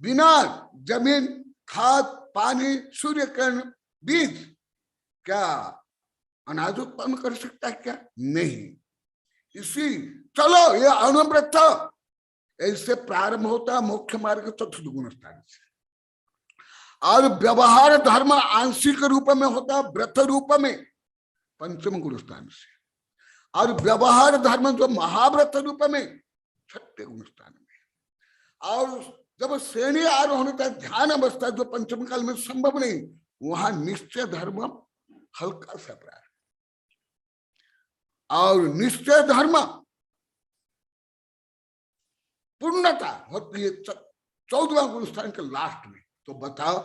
बिना जमीन, खाद, पानी, सूर्य किरण, बीज क्या अनाज उत्पन्न कर सकता है क्या? नहीं। इसी चलो ये अनुव्रत इससे प्रारंभ होता है मुख्य मार्ग चतुर्थ गुण स्थान से, और व्यवहार धर्म आंशिक रूप में होता है व्रत रूप में पंचम गुण स्थान से, और व्यवहार धर्म जो महाव्रत रूप में छठे गुण स्थान में, और जब श्रेणी आरोहण होता है ध्यान अवस्था जो पंचम काल में संभव नहीं, वहां निश्चय धर्म हल्का सा प्रारंभ, और निश्चय धर्म पूर्णता होती है 14वां गुण स्थान के लास्ट में। तो बताओ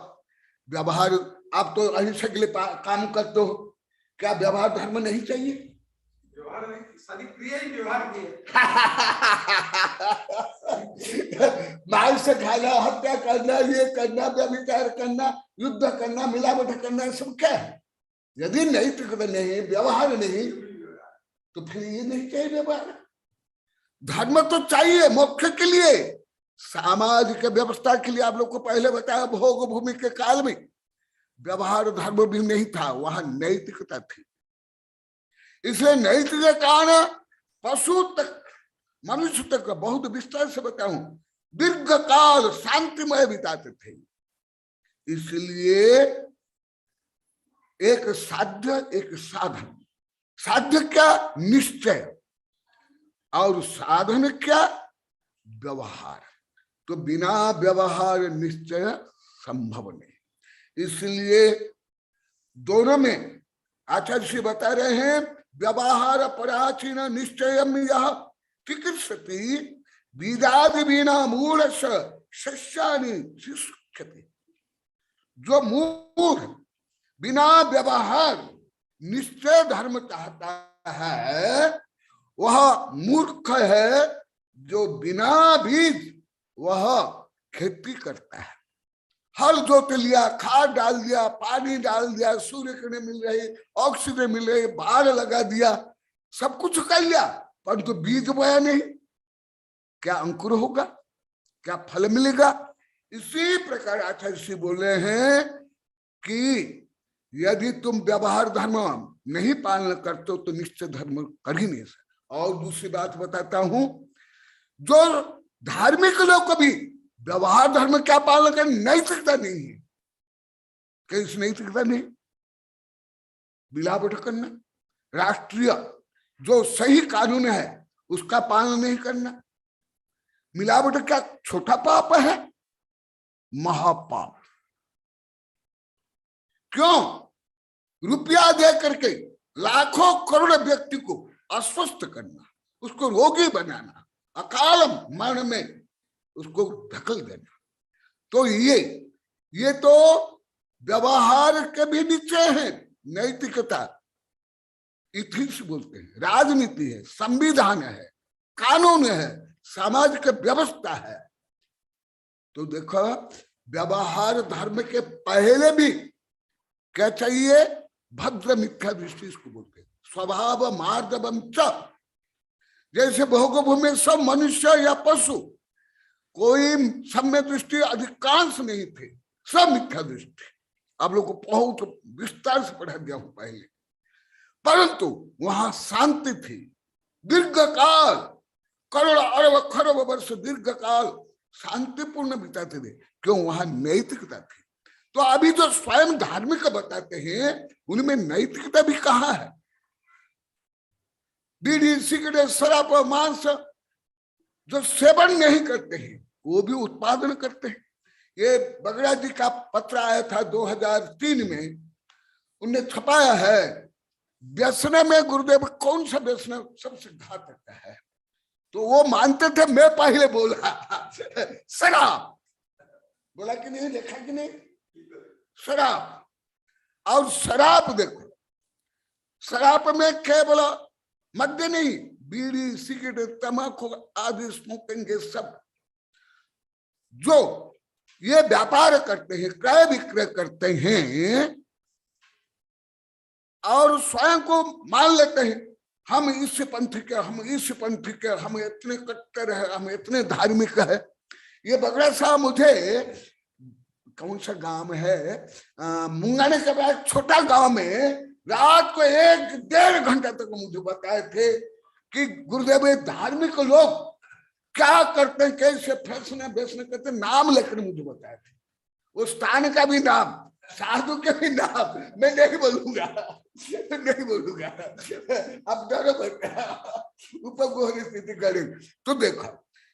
व्यवहार, आप तो अहिंसा के लिए काम करते हो, क्या व्यवहार धर्म नहीं चाहिए? व्यवहार नहीं, सारी क्रिया ही व्यवहार की है। माल से खाना, हत्या करना, ये करना, व्यभिचार करना, युद्ध करना, मिलावट करना, सब क्या है? यदि नैतिकता नहीं, व्यवहार नहीं, तो फिर ये नहीं चाहिए व्यवहार। धर्म तो चाहिए मोक्ष के लिए, सामाजिक व्यवस्था के लिए। आप लोग को पहले बताया भोग भूमि के काल में व्यवहार धर्म भी नहीं था, वहां नैतिकता थी। इसलिए नैतिक के कारण पशु तक मनुष्य तक बहुत विस्तार से बताऊं दीर्घ काल शांतिमय बिताते थे। इसलिए एक साध्य एक साधन, साध्य क्या? निश्चय, और साधन क्या? व्यवहार। तो बिना व्यवहार निश्चय संभव नहीं। इसलिए दोनों में आचार्य श्री बता रहे हैं व्यवहार पराचीन निश्चयम यह चिकित्सति विदादि बिना मूढ़ शस्यानि शिष्यति। जो मूढ़ बिना व्यवहार निश्चय धर्म चाहता है वह मूर्ख है, जो बिना बीज वह खेती करता है। हल जोत लिया, खाद डाल दिया, पानी डाल दिया, सूर्य किरणें मिल रही, ऑक्सीजन मिल रही, बाढ़ लगा दिया, सब कुछ कर लिया, परंतु बीज बोया नहीं, क्या अंकुर होगा? क्या फल मिलेगा? इसी प्रकार आचार्य श्री बोल रहे हैं कि यदि तुम व्यवहार धर्म नहीं पालन करते हो तो निश्चय धर्म कर ही नहीं सकते। और दूसरी बात बताता हूं, जो धार्मिक लोग को भी व्यवहार धर्म क्या पालन कर नैतिकता नहीं है, कैसे नैतिकता नहीं? मिलावट करना, राष्ट्रीय जो सही कानून है उसका पालन नहीं करना। मिलावट क्या छोटा पाप है? महापाप। क्यों? रुपया दे करके लाखों करोड़ व्यक्ति को अस्वस्थ करना, उसको रोगी बनाना, अकाल मरण में उसको धकल देना। तो ये तो व्यवहार के भी नीचे है। नैतिकता इथिक्स बोलते हैं, राजनीति है, संविधान है, कानून है, सामाजिक व्यवस्था है। तो देखो व्यवहार धर्म के पहले भी क्या चाहिए? भद्र मिथ्या दृष्टि इसको बोलते हैं, स्वभाव मार्दवम च। जैसे भोग भूमि सब मनुष्य या पशु, कोई सम्य दृष्टि अधिकांश नहीं थे, सब मिथ्या दृष्टि। आप लोग को बहुत विस्तार से पढ़ा दिया हूं पहले, परंतु वहां शांति थी। दीर्घ काल, करोड़ अरब खरब वर्ष दीर्घ काल शांतिपूर्ण बिताते थे। क्यों? वहां नैतिकता थी। तो अभी जो स्वयं धार्मिक बताते हैं उनमें नैतिकता भी कहाँ है? बीड़ी सिगरेट शराब मांस जो सेवन नहीं करते हैं वो भी उत्पादन करते हैं। ये बगड़ा जी का पत्र आया था 2003 में, उनने छपाया है व्यसन में गुरुदेव कौन सा व्यसन सबसे घातक है। तो वो मानते थे, मैं पहले बोला शराब, बोला कि नहीं, लिखा कि नहीं, शराब। और शराब देखो, शराब में केवल मद्य नहीं, बीड़ी सिगरेट तंबाकू आदि स्मोकिंग के सब जो ये व्यापार करते हैं, क्रय विक्रय करते हैं और स्वयं को मान लेते हैं हम इस पंथ के, हम इस पंथ के, हम इतने कट्टर है, हम इतने धार्मिक है। ये बगड़ा साहब मुझे कौन सा गांव है, मुंगाने के बाद छोटा गांव में रात को 1-1.5 घंटा तक मुझे बताए थे कि गुरुदेव धार्मिक लोग क्या करते हैं, कैसे फैसले बेसने करते, नाम लेकर मुझे बताए थे। उस स्थान का भी नाम, साधु के भी नाम मैं नहीं बोलूंगा, नहीं बोलूंगा, अब डर बन गया, उपगोहरी स्थिति करें। तो देखो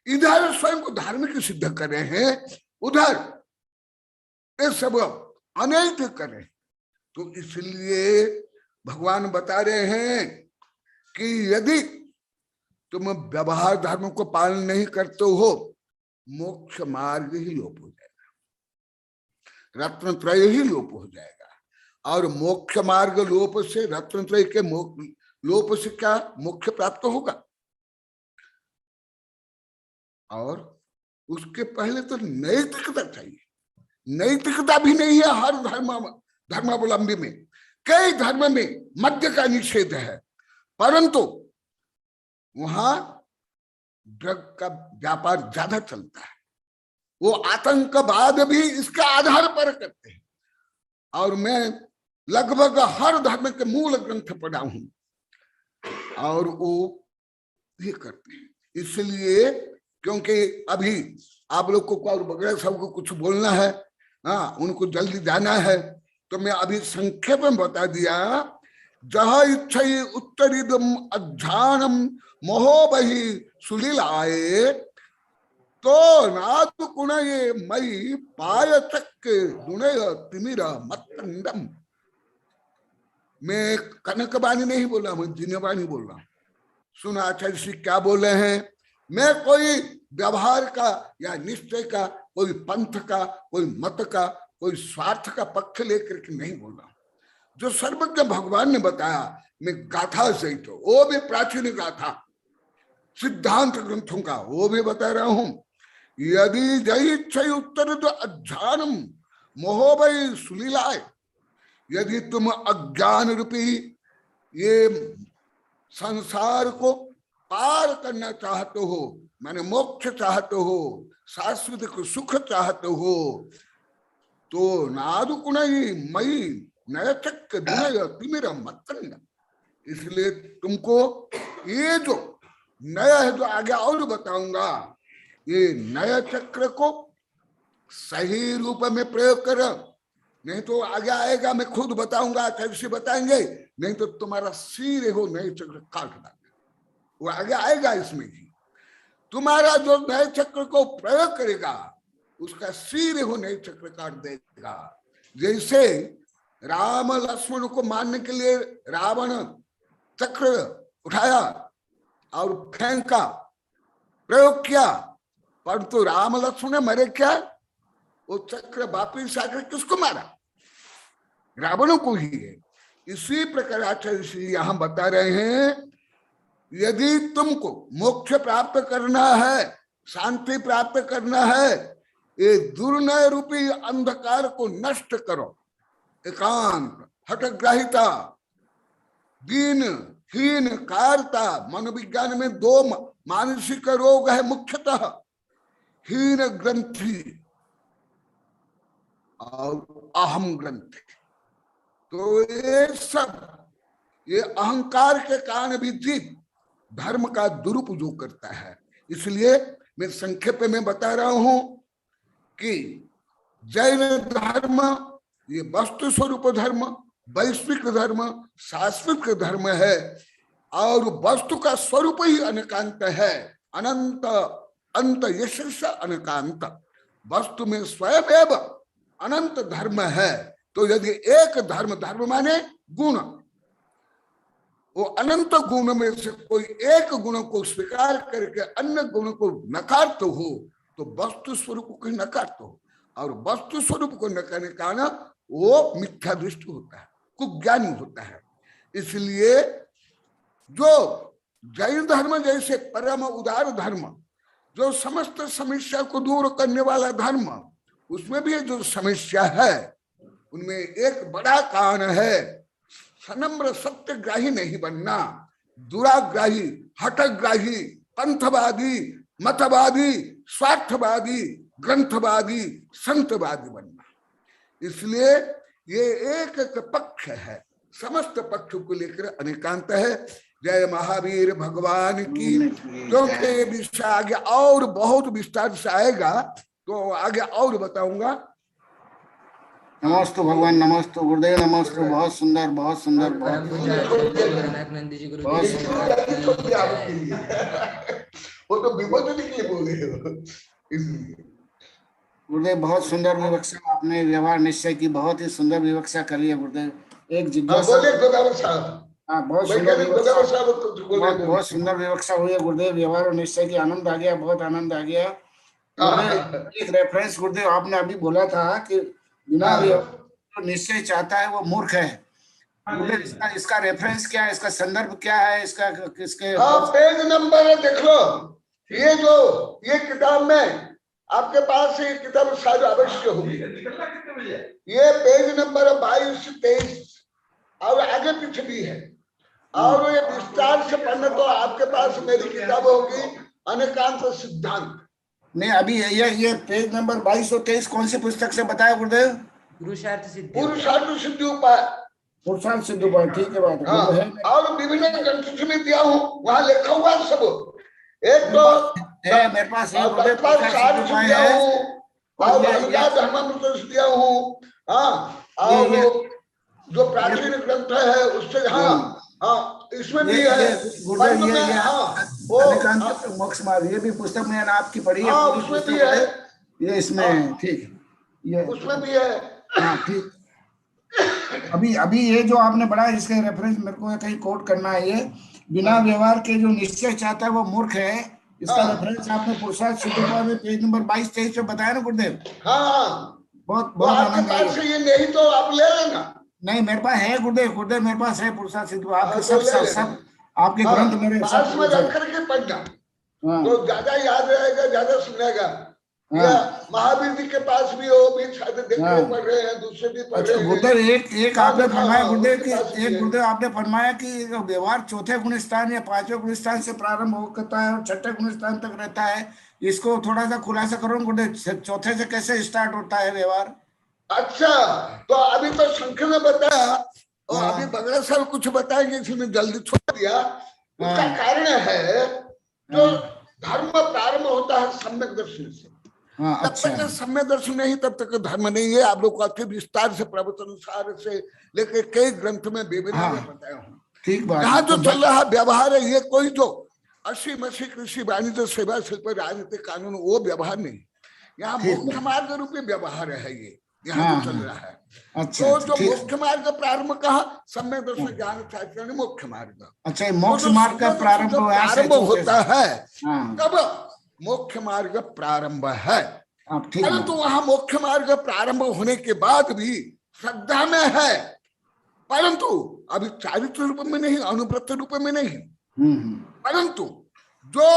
इधर स्वयं को धार्मिक सिद्ध कर रहे हैं, उधर ये सब अनैतिक करें। तो इसलिए भगवान बता रहे हैं कि यदि तुम व्यवहार धर्म को पालन नहीं करते हो, मोक्ष मार्ग ही लोप हो जाएगा, रत्नत्रय ही लोप हो जाएगा। और मोक्ष मार्ग लोप से, रत्नत्रय के लोप से क्या मोक्ष प्राप्त होगा? और उसके पहले तो नैतिकता चाहिए। नैतिकता भी नहीं है हर धर्मावलंबी में। कई धर्म में मद्य का निषेध है, परंतु वहां ड्रग का व्यापार ज्यादा चलता है। वो आतंकवाद भी इसका आधार पर करते हैं। और मैं लगभग हर धर्म के मूल ग्रंथ पढ़ा हूं और वो ये करते हैं। इसलिए क्योंकि अभी आप लोग को और वगैरह सबको कुछ बोलना है, हाँ, उनको जल्दी जाना है, तो मैं अभी संक्षेप में बता दिया। जहाँ इच्छा उत्तरिदम अध्यानम मोहो बही सुलीलाए, तो नादु कुणये मई पाय चक्क गुणय तिमिर मतंडम। मैं कनकबानी नहीं बोल रहा, मैं जिनबानी बोल रहा हूँ। सुना आचार्य श्री क्या बोले हैं। मैं कोई व्यवहार का या निश्चय का, कोई पंथ का, कोई मत का, कोई स्वार्थ का पक्ष लेकर के नहीं बोल रहा। जो सर्वज्ञ भगवान ने बताया, मैं गाथा से तो वो भी प्राचीन गाथा सिद्धांत ग्रंथों का वो भी बता रहा हूं। यदि जय इच्छा उत्तर तो अज्ञानम मोहो भई सुलीलाए, यदि तुम अज्ञान रूपी ये संसार को पार करना चाहते हो, माने मोक्ष चाहते हो, शाश्वत सुख चाहते हो, तो नादु कुणई मई नयचक्र दुनय तिमिर मतंड। इसलिए तुमको ये जो नया है, जो आगे और बताऊंगा, ये नया चक्र को सही रूप में प्रयोग करो, नहीं तो आगे आएगा, मैं खुद बताऊंगा, कैसे बताएंगे, नहीं तो तुम्हारा सिर हो नए चक्र काट देगा। वो आगे आएगा इसमें ही। तुम्हारा जो नए चक्र को प्रयोग करेगा उसका सिर हो नए चक्र काट देगा। जैसे राम लक्ष्मण को मारने के लिए रावण चक्र उठाया और फेंका, प्रयोग किया, परंतु राम लक्ष्मण ने मरे क्या? वो चक्र वापिस आकर किसको मारा? रावणों को ही है। इसी प्रकार आचार्य श्री यहां बता रहे हैं, यदि तुमको मोक्ष प्राप्त करना है, शांति प्राप्त करना है, ये दुर्नय रूपी अंधकार को नष्ट करो। एकांत, हठग्राहिता, दीन हीन कारता। मनोविज्ञान में 2 मानसिक रोग है मुख्यतः, हीन ग्रंथि और अहम ग्रंथि। तो ये सब ये अहंकार के कारण भी जीव धर्म का दुरुपयोग करता है। इसलिए मैं संक्षेप में बता रहा हूं कि जैन धर्म ये वस्तु स्वरूप धर्म, वैश्विक धर्म, शाश्वत धर्म है, और वस्तु का स्वरूप ही अनेकांत है। अनंत अंत यश अनेकांत, वस्तु में स्वयं अनंत धर्म है। तो यदि एक धर्म, धर्म माने गुण, वो अनंत गुण में से कोई एक गुण को स्वीकार करके अन्य गुण को नकारते हो, तो वस्तु स्वरूप को नकारते हो, और वस्तु स्वरूप को नकारने का कारण वो मिथ्या दृष्टि होता है, कुज्ञानी होता है। इसलिए जो जैन धर्म जैसे परम उदार धर्म, जो समस्त समस्या को दूर करने वाला धर्म, उसमें भी जो समस्या है उनमें एक बड़ा कारण है सनम्र सत्यग्राही नहीं बनना, दुराग्राही, हठग्राही, पंथवादी, मतवादी, स्वार्थवादी, ग्रंथवादी, संतवादी बनना। इसलिए ये एक पक्ष है, समस्त पक्ष को लेकर अनेकांत है। जय महावीर भगवान की। क्योंकि विषय आगे और बहुत विस्तार से आएगा तो आगे और बताऊंगा। नमस्तु भगवान, नमस्तु गुरुदेव, नमस्तु। बहुत सुंदर, बहुत सुंदर, परम बहुत पूज्य कनकनंदी जी गुरुदेव की जय। वो तो विभूति के लिए बोल रहे हो इसलिए। गुरुदेव बहुत सुंदर विवक्षा आपने व्यवहार निश्चय की बहुत ही सुंदर विवक्षा करी है गुरुदेव। एक जिज्ञासा। बोले गोदावर साहब। हाँ, बहुत सुंदर बहुत सुंदर विवक्षा हुई है गुरुदेव। व्यवहार और निश्चय की आनंद आ गया, बहुत आनंद आ गया गुरुदेव। एक रेफरेंस गुरुदेव आपने अभी बोला था कि बिना जो निश्चय चाहता है वो मूर्ख है। गुरुदेव इसका रेफरेंस क्या है, इसका संदर्भ क्या है, इसका किसके? पेज नंबर देख लो। ये किताब में आपके पास ये किताब शायद अवश्य होगी। ये पेज नंबर 22-23 और आगे पीछे भी है। और ये विस्तार से पढ़ने तो आपके पास मेरी किताब होगी अनेकांत सिद्धांत। नहीं, अभी ये पेज नंबर 22 और 23 कौन सी पुस्तक से बताया गुरुदेव? पुरुषार्थ सिद्धि उपाय। पुरुषार्थ सिद्धि उपाय, ठीक है बात। हाँ, और विभिन्न ग्रंथों में दिया हूँ, वहाँ लिखा हुआ सब। एक तो मेरे पास है गुरुदेव दिया हूँ। हाँ, और जो प्राचीन ग्रंथ है उससे, हाँ इसमें भी है। मोक्ष मार्ग, ये भी पुस्तक में आपकी पढ़ी है? उसमें भी है। ये इसमें ठीक, ये उसमें भी है। हाँ ठीक। अभी ये जो आपने पढ़ा इसके रेफरेंस मेरे को कहीं कोट करना है। ये बिना व्यवहार के जो निश्चय चाहता है वो मूर्ख है। इसका रेफरेंस आपने पुरुषार्थ सिद्धि उपाय में पेज नंबर 22-23 पे बताया ना गुरुदेव? हाँ, बहुत बहुत आनंद आया। ये नहीं तो आप ले लेना। नहीं, मेरे पास है गुरुदेव, मेरे पास है पुरुषार्थ सिद्धि उपाय। आपके सब आपके ग्रंथ मेरे पास में रख करके पढ़ना तो ज्यादा याद रहेगा, ज्यादा सुनेगा। महावीर जी के पास भी हो, भी पढ़ रहे हैं, दूसरे भी पढ़ रहे हैं। गुरुदेव एक आपने फरमाया गुरुदेव की, एक गुरुदेव आपने फरमाया कि व्यवहार चौथे गुण स्थान या पांचवें गुण स्थान से प्रारंभ होता है और छठे गुण स्थान तक रहता है। इसको थोड़ा सा खुलासा करो गुरुदेव, चौथे से कैसे स्टार्ट होता है व्यवहार? अच्छा, तो अभी तो संख्या में बताया और अभी बगड़ा साहब कुछ बताएंगे, इसमें जल्दी छोड़ दिया। उसका कारण है जो धर्म प्रारंभ होता है सम्यक दर्शन से। जब तक सम्यक दर्शन नहीं तब तक धर्म नहीं है। आप लोग को अच्छे विस्तार से प्रवचन से लेकर कई ग्रंथ में विभिन्न में बताया हूँ। ठीक बात। यहाँ जो चल रहा व्यवहार है, ये कोई जो 80 कृषि वाणिज्य सेवा शिल्प राजनीतिक कानून वो व्यवहार नहीं। यहाँ मुख्य मार्ग रूपी व्यवहार है ये यहाँ जो चल रहा है। अच्छा, तो जो मुख्य मार्ग का प्रारंभ कहा सम्यक दर्शन ज्ञान शास्त्र मुख्य मार्ग। अच्छा, मोक्ष मार्ग का प्रारंभ होता है कब? मुख्य मार्ग प्रारंभ है। परंतु वहां मुख्य मार्ग प्रारंभ होने के बाद भी श्रद्धा में है, परंतु अभी चारित्र रूप में नहीं, अनुव्रत रूप में नहीं। परंतु जो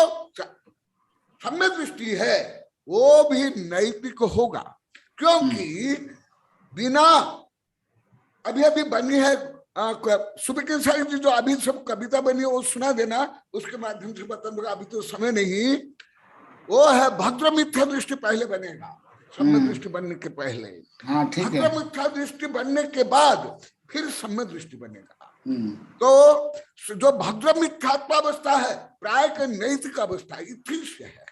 सम्यक दृष्टि है वो भी नैतिक होगा, क्योंकि बिना अभी बनी है सुबह साहिब जी जो अभी सब कविता बनी है वो सुना देना, उसके माध्यम से बता दूंगा। अभी तो समय नहीं। वो है भद्र मिथ्या दृष्टि पहले बनेगा, सम्यक दृष्टि बनने के पहले। भद्र मिथ्या दृष्टि बनने के बाद फिर सम्यक दृष्टि बनेगा। तो जो भद्र मिथ्यात्वावस्था है प्राय का नैतिक अवस्था इतिश है,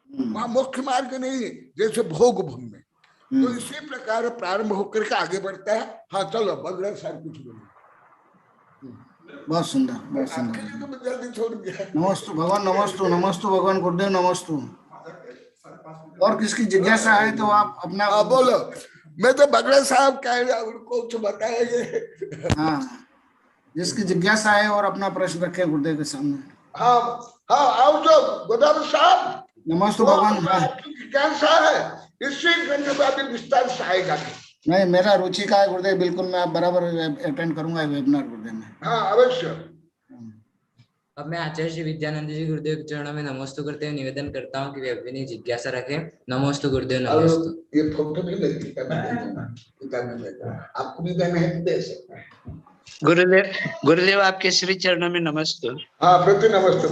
वहां मुख्य मार्ग नहीं है जैसे भोग भूमि में। तो इसी प्रकार प्रारंभ होकर के आगे बढ़ता है। हाँ चलो बगड़ा साहब कुछ बोलो। बहुत सुंदर, बहुत सुंदर। तो जल्दी छोड़ दिया। नमस्तु भगवान, नमस्तु नमस्तु भगवान गुरुदेव, नमस्तु। और किसकी जिज्ञासा है तो आप अपना बोलो। मैं तो बगड़ा साहब कह रहा हूँ, उनको कुछ बताएंगे। हाँ, जिसकी जिज्ञासा है और अपना प्रश्न रखे गुरुदेव के सामने। हाँ हाँ, आओ जो गोदावर साहब। नमस्तु भगवान। जिज्ञासा है इसी ग्रंथ में विस्तार से आएगा। नहीं, मेरा रुचि का है गुरुदेव, बिल्कुल मैं बराबर अटेंड करूंगा वेबिनार गुरुदेव में। हाँ अवश्य। अब मैं आचार्य श्री विद्यानंद जी गुरुदेव के चरणों में नमस्तु करते हुए निवेदन करता हूँ कि वे अपनी जिज्ञासा रखें। नमस्तु गुरुदेव, नमस्तु। ये फोटो भी लगती है, आपको भी देना है दे सकते हैं। गुरुदेव आपके श्री चरणों में नमस्ते। हाँ प्रति नमस्ते।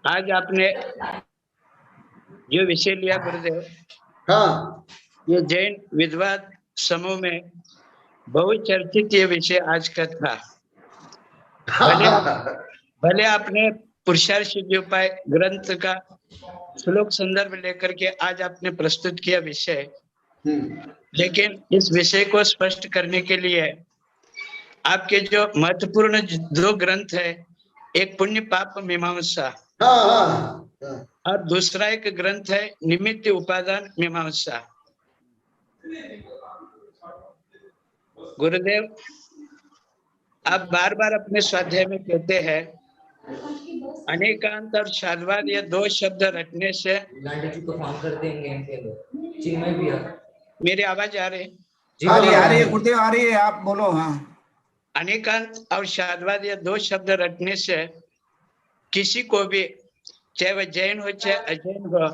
आज आपने जो विषय लिया गुरुदेव, हाँ ये जैन विधवा समूह में बहुचर्चित ये विषय आज का था। भले आपने पुरुषार्थ सिद्धि उपाय ग्रंथ का श्लोक संदर्भ लेकर के आज आपने प्रस्तुत किया विषय, लेकिन इस विषय को स्पष्ट करने के लिए आपके जो महत्वपूर्ण दो ग्रंथ है, एक पुण्य पाप मीमांसा और दूसरा एक ग्रंथ है निमित्त उपादान मीमांसा। गुरुदेव आप बार बार अपने स्वाध्याय में कहते हैं अनेकांत और शाद्वाद ये दो शब्द रटने से मेरी आवाज आ रही है? आ रही है गुरुदेव, आ रही है, आप बोलो। हाँ, अनेकांत और शाद्वाद ये दो शब्द रटने से किसी को भी, चाहे वह जैन हो चाहे अजैन हो,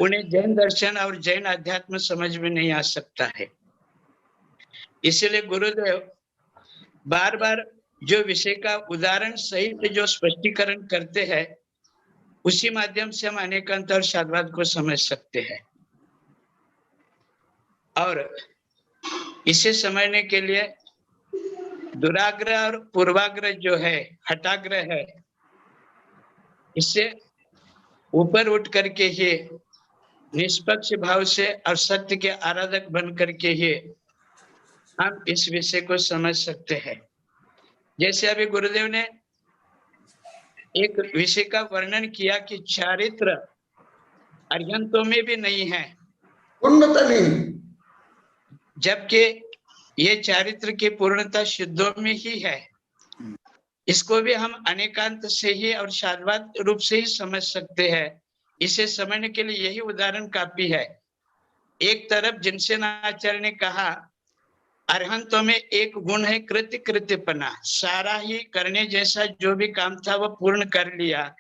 उन्हें जैन दर्शन और जैन अध्यात्म समझ में नहीं आ सकता है। इसलिए गुरुदेव बार बार जो विषय का उदाहरण सहित जो स्पष्टीकरण करते हैं, उसी माध्यम से हम अनेकांत और शाद्वाद को समझ सकते हैं। और इसे समझने के लिए दुराग्रह और पूर्वाग्रह जो है, हठाग्रह है, इससे ऊपर उठ करके ही निष्पक्ष भाव से और सत्य के आराधक बन करके ही हम इस विषय को समझ सकते हैं। जैसे अभी गुरुदेव ने एक विषय का वर्णन किया कि चारित्र अरिहंतों में भी नहीं है, उन्नत नहीं, जबकि ये चारित्र की पूर्णता शुद्धों में ही है। इसको भी हम अनेकांत से ही और शाद्वाद रूप से ही समझ सकते हैं। इसे समझने के लिए यही उदाहरण काफी है। एक तरफ जिनसेन आचार्य ने कहा अरहंतों में एक गुण है कृत्यपना, सारा ही करने जैसा जो भी काम था वो पूर्ण कर लिया।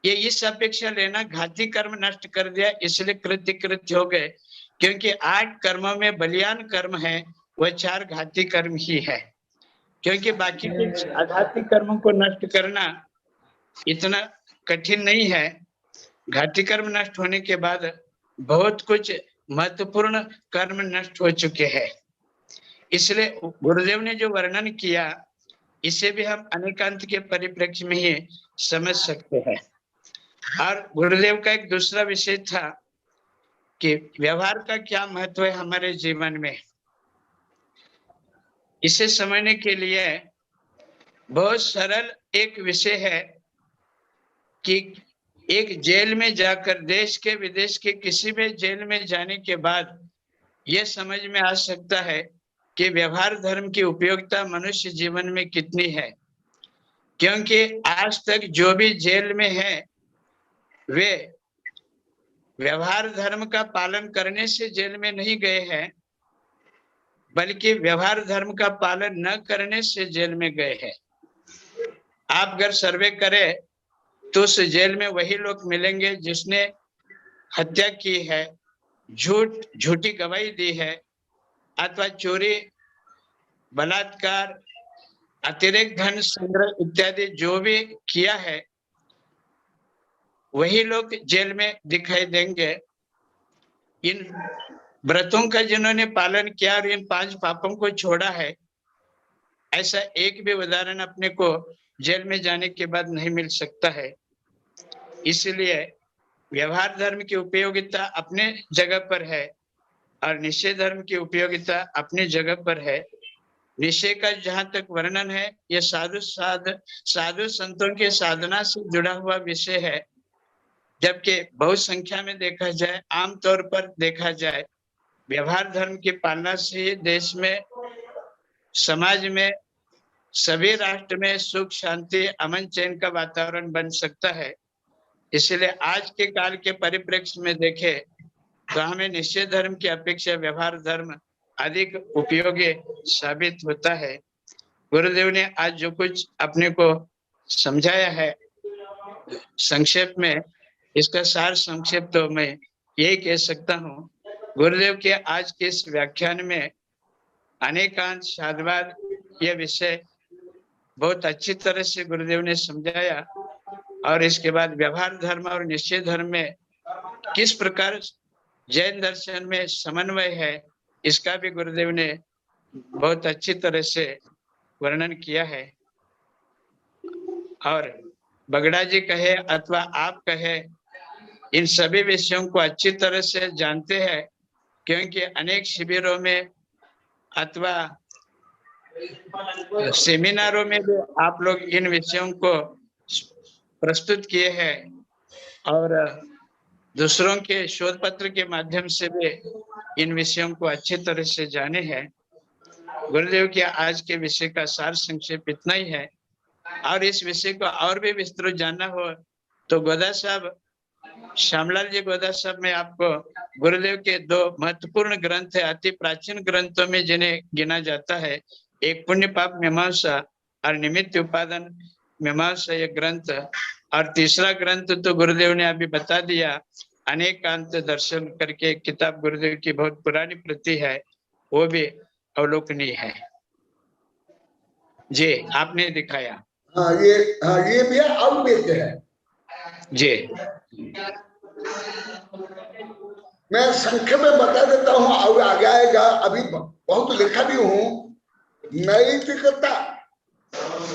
ये इस अपेक्षा लेना घाती कर्म नष्ट कर दिया, इसलिए कृत्य हो गए। क्योंकि 8 कर्मों में बलियान कर्म है, वह 4 घाती कर्म ही है। क्योंकि बाकी के अघाती कर्मों को नष्ट करना इतना कठिन नहीं है। घाती कर्म नष्ट होने के बाद बहुत कुछ महत्वपूर्ण कर्म नष्ट हो चुके हैं। इसलिए गुरुदेव ने जो वर्णन किया, इसे भी हम अनेकांत के परिप्रेक्ष्य में ही समझ सकते हैं। और गुरुदेव का एक दूसरा विषय था कि व्यवहार का क्या महत्व है हमारे जीवन में। इसे समझने के लिए बहुत सरल एक विषय है कि एक जेल में जाकर, देश के विदेश के किसी भी जेल में जाने के बाद यह समझ में आ सकता है कि व्यवहार धर्म की उपयोगिता मनुष्य जीवन में कितनी है। क्योंकि आज तक जो भी जेल में है वे व्यवहार धर्म का पालन करने से जेल में नहीं गए हैं, बल्कि व्यवहार धर्म का पालन न करने से जेल में गए हैं। आप अगर सर्वे करें तो उस जेल में वही लोग मिलेंगे जिसने हत्या की है, झूठी गवाही दी है, अथवा चोरी, बलात्कार, अतिरिक्त धन संग्रह इत्यादि जो भी किया है, वही लोग जेल में दिखाई देंगे। इन व्रतों का जिन्होंने पालन किया और इन 5 पापों को छोड़ा है, ऐसा एक भी उदाहरण अपने को जेल में जाने के बाद नहीं मिल सकता है। इसलिए व्यवहार धर्म की उपयोगिता अपने जगह पर है और निश्चय धर्म की उपयोगिता अपनी जगह पर है। निश्चय का जहां तक वर्णन है, यह साधु संतों के साधना से जुड़ा हुआ विषय है। जबकि बहुत संख्या में देखा जाए, आमतौर पर देखा जाए, व्यवहार धर्म की पालना से देश में, समाज में, सभी राष्ट्र में सुख शांति अमन चैन का वातावरण बन सकता है। इसलिए आज के काल के परिप्रेक्ष्य में देखें तो हमें निश्चय धर्म की अपेक्षा व्यवहार धर्म अधिक उपयोगी साबित होता है। गुरुदेव ने आज जो कुछ अपने को समझाया है संक्षेप में, इसका सार संक्षेप तो मैं यही कह सकता हूँ। गुरुदेव के आज के इस व्याख्यान में अनेकांत शाद्वाद यह विषय बहुत अच्छी तरह से गुरुदेव ने समझाया। और इसके बाद व्यवहार धर्म और निश्चय धर्म में किस प्रकार जैन दर्शन में समन्वय है, इसका भी गुरुदेव ने बहुत अच्छी तरह से वर्णन किया है। और बगड़ा जी कहे अथवा आप कहे, इन सभी विषयों को अच्छी तरह से जानते हैं, क्योंकि अनेक शिविरों में अथवा सेमिनारों में भी आप लोग इन विषयों को प्रस्तुत किए हैं और दूसरों के शोध पत्र के माध्यम से भी इन विषयों को अच्छी तरह से जाने हैं। गुरुदेव की आज के विषय का सार संक्षेप इतना ही है। और इस विषय को और भी विस्तृत जानना हो तो गोदा साहब, श्यामलाल जी गोदा साहब में आपको गुरुदेव के दो महत्वपूर्ण ग्रंथ है, अति प्राचीन ग्रंथों में जिन्हें गिना जाता है, एक पुण्य पाप मीमांसा और निमित्त उपादान मीमांसा ये ग्रंथ, और तीसरा ग्रंथ तो गुरुदेव ने अभी बता दिया, अनेकांत दर्शन करके किताब गुरुदेव की बहुत पुरानी प्रति है, वो भी अवलोकनीय है। जी आपने दिखाया। ये भी है, अववेक है जी। मैं संक्षेप में बता देता हूँ और आगे आएगा। अभी बहुत लिखा भी हूँ। नैतिकता,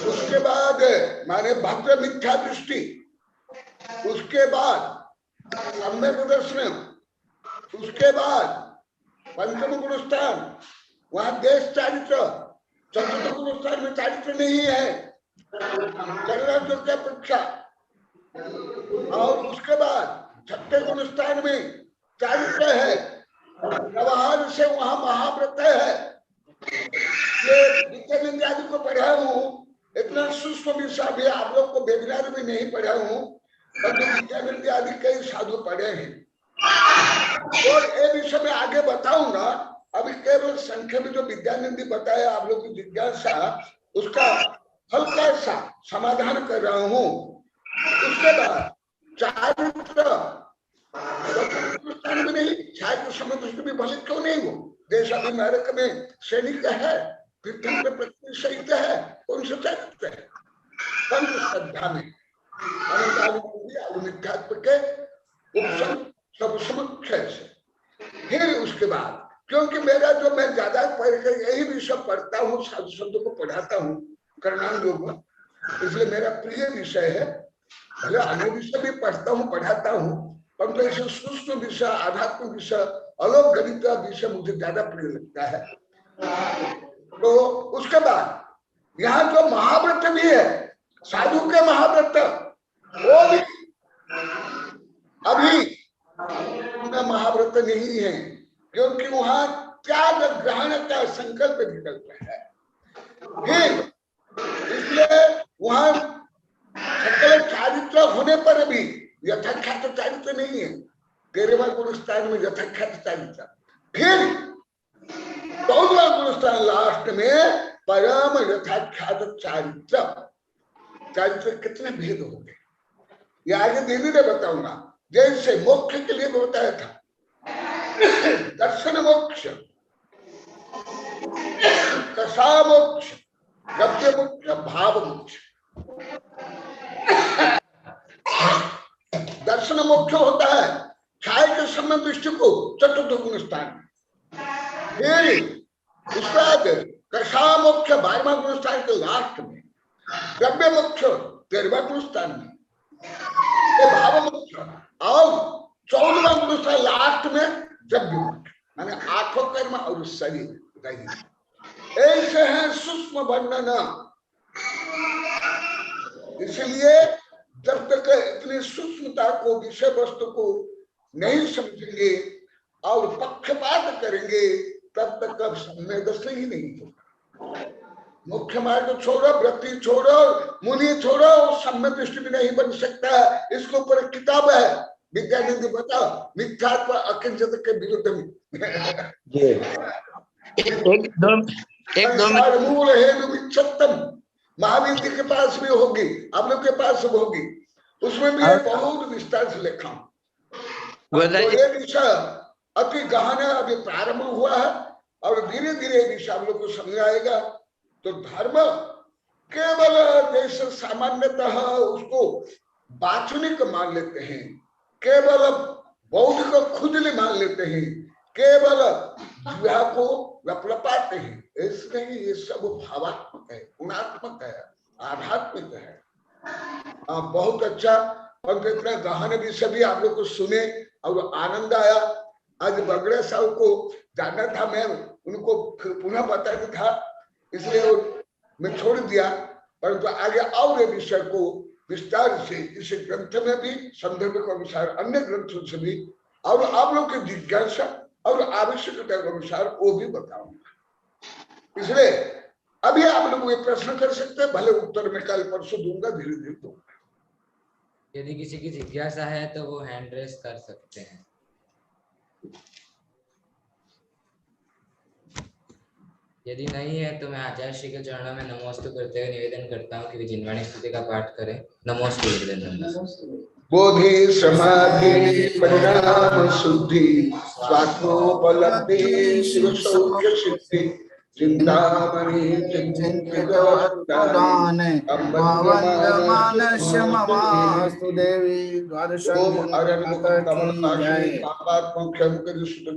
उसके बाद माने भद्र मिथ्या दृष्टि, उसके बाद सम्य प्रदर्शन, उसके बाद पंचम गुणस्थान, वहां देश चारित्र, चतुर्थ गुणस्थान में चारित्र नहीं है, परीक्षा, और उसके बाद छठे गुणस्थान में चारित्र है, व्यवहार से वहां महाव्रत है। ये विद्यानंद आदि को पढ़ा हूँ, इतना सूक्ष्म विषय भी आप लोग को वेबिनार में नहीं पढ़ा हूँ, परंतु विद्यानंद आदि कई साधु पढ़े हैं और ये विषय में आगे बताऊंगा। अभी केवल संख्या में जो विद्यानंदी बताया आप लोग की जिज्ञासा, उसका हल्का सा समाधान कर रहा हूँ। उसके बाद चारित्र में नहीं, चारित्र समय दृष्टि भी भले क्यों नहीं हो, देश अभी नरक में सैनिक है, पृथ्वी पे पृथ्वी सहित है, कौन सा चारित्र है? पंच श्रद्धा में मिथ्यात्व के उपसम सब समक्ष से। फिर उसके बाद क्योंकि मेरा जो मैं ज्यादा पढ़कर यही विषय पढ़ता हूँ, साधु संतों को पढ़ाता हूँ कर्णांग योग में, इसलिए मेरा प्रिय विषय है। भले अन्य विषय भी पढ़ता हूँ पढ़ाता हूँ, परंतु ऐसे सूक्ष्म विषय, आध्यात्मिक विषय, अलग गणित का विषय मुझे ज्यादा प्रिय लगता है। तो उसके बाद यहाँ जो महाव्रत भी है, साधु के महाव्रत, वो भी अभी महाव्रत नहीं है, क्योंकि वहां त्याग ग्रहण का संकल्प विकल्प है। फिर इसलिए वहां सकल चारित्र होने पर भी यथाख्यात चारित्र नहीं है, 13वां गुणस्थान में यथाख्यात चारित्र, फिर 14वां गुणस्थान लास्ट में परम यथाख्यात चारित्र। चारित्र कितने भेद हो गए ये आगे धीरे धीरे बताऊंगा। जैसे मोक्ष के लिए बताया था, दर्शन मोक्ष, कषा मोक्ष, गव्य मोक्ष, भाव मोक्ष। दर्शन मोक्ष होता है छाया के समय दृष्टि को चतुर्थ गुण स्थान, फिर उसके बाद कषा मोक्ष 12वां गुण स्थान के लास्ट में, गव्य मोक्ष 13वां गुण स्थान में, भाव मोक्ष और 14वां गुण स्थान लास्ट में जब माने आंखों कर्म और शरीर रही। ऐसे है सूक्ष्म वर्णन। इसलिए जब तक इतनी सूक्ष्मता को, विषय वस्तु को नहीं समझेंगे और पक्षपात करेंगे, तब तक अब सम्यक ही नहीं होगा। मुख्य मार्ग छोड़ो, वृत्ति छोड़ो, मुनि छोड़ो, सम्यक दृष्टि भी नहीं बन सकता। इसके ऊपर किताब है, विद्यानंद बता, मिथ्यात्व अकिंचित के विरुद्ध में। मूल हेतु विच्छत्तम महावीर जी के पास भी होगी, आप लोग के पास भी होगी, उसमें भी बहुत विस्तार से लिखा हूं। ये विषय अति गहन अभी प्रारंभ हुआ है और धीरे धीरे विषय आप लोग को समझ आएगा। तो धर्म केवल जैसे सामान्यतः उसको वाचनिक मान लेते हैं, केवल बौद्धिक खुजली मान लेते हैं, केवल जिह्वा को लपलपाते हैं, इसलिए ये सब भावात्मक है, गुणात्मक है, आध्यात्मिक है। बहुत अच्छा। और इतना गहन विषय भी आप लोग को सुने और आनंद आया। आज बगड़े साहब को जानना था, मैं उनको पुनः बताना था, इसलिए मैं छोड़ दिया। परंतु आगे और विषय को विस्तार से इस ग्रंथ में भी संदर्भ के अनुसार अन्य ग्रंथों से भी और आप लोग की जिज्ञासा और आवश्यकता के अनुसार वो भी बताऊंगा। इसलिए अभी आप लोग ये प्रश्न कर सकते हैं, भले उत्तर में कल परसों दूंगा, धीरे धीरे दूंगा। यदि किसी की जिज्ञासा है तो वो हैंड रेस कर सकते हैं। यदि नहीं है तो मैं आचार्य श्री के चरणों में नमोस्तु करते हुए निवेदन करता हूँ कि जिनवाणी स्तुति का पाठ करें। नमोस्तु। बोधि समाधि परिणाम शुद्धि स्वात्मोपलब्धि शिव सौख्य सिद्धि चिंतामणि चिंतनमानस्यमस्तु देवी द्वादश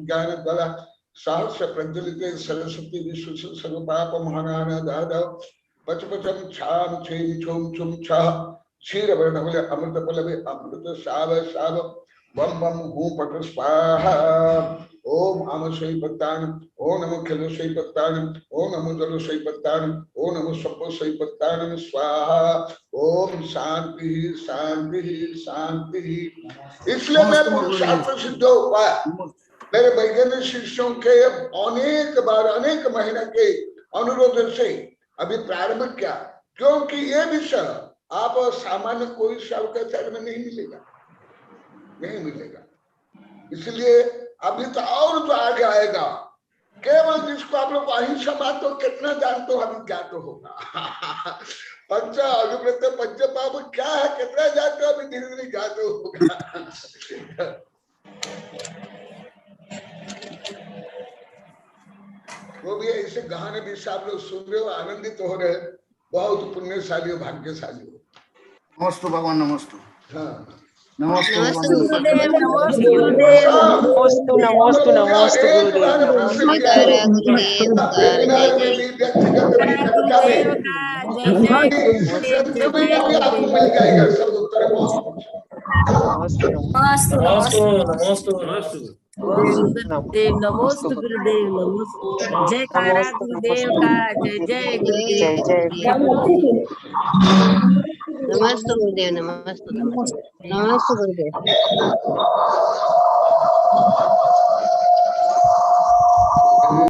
ज्ञान द्वारा सहस्र प्रज्वलित सरस्वती विश्व सर्व पाप महानान दादव पचपचम छाम छेम छुम छुम छा क्षीर वर्णमल अमृत पलवे अमृत साव साव बम बम हूं पट स्वाहा। ओम आम सही पत्तान, ओम नमो खिलो सही पत्तान, ओम नमो जलो सही पत्तान, ओम नमो सप्पो सही पत्तान स्वाहा। ओम शांति शांति शांति। इसलिए मैं पुरुषार्थ सिद्ध हुआ। मेरे वैज्ञानिक शिष्यों के अनेक बार अनेक महीने के अनुरोध से अभी प्रारंभ किया, क्योंकि ये विषय आप सामान्य कोई शास्त्राचार्य में नहीं मिलेगा, नहीं मिलेगा। इसलिए अभी तो और जो आगे आएगा, केवल जिसको आप लोग अहिंसा बात तो कितना जानते हो अभी ज्ञात होगा। पंच अनुव्रत पंच पाप क्या है कितना जानते हो अभी धीरे धीरे ज्ञात होगा। वो भी ऐसे गहन विषय आप लोग सुन रहे हो, आनंदित हो रहे, बहुत पुण्यशाली हो, भाग्यशाली हो। नमस्तु भगवान, नमस्तु। हाँ नमस्तु गुरुदेव, नमस्तु गुरुदेव, नमस्तु नमस्तु नमस्तु गुरुदेव, नमस्तु गुरुदेव, नमस्तु। जयकारा गुरुदेव का, जय जय गुरुदेव, जय जय। नमस्ते गुरुदेव, नमस्ते नमस्ते गुरुदेव।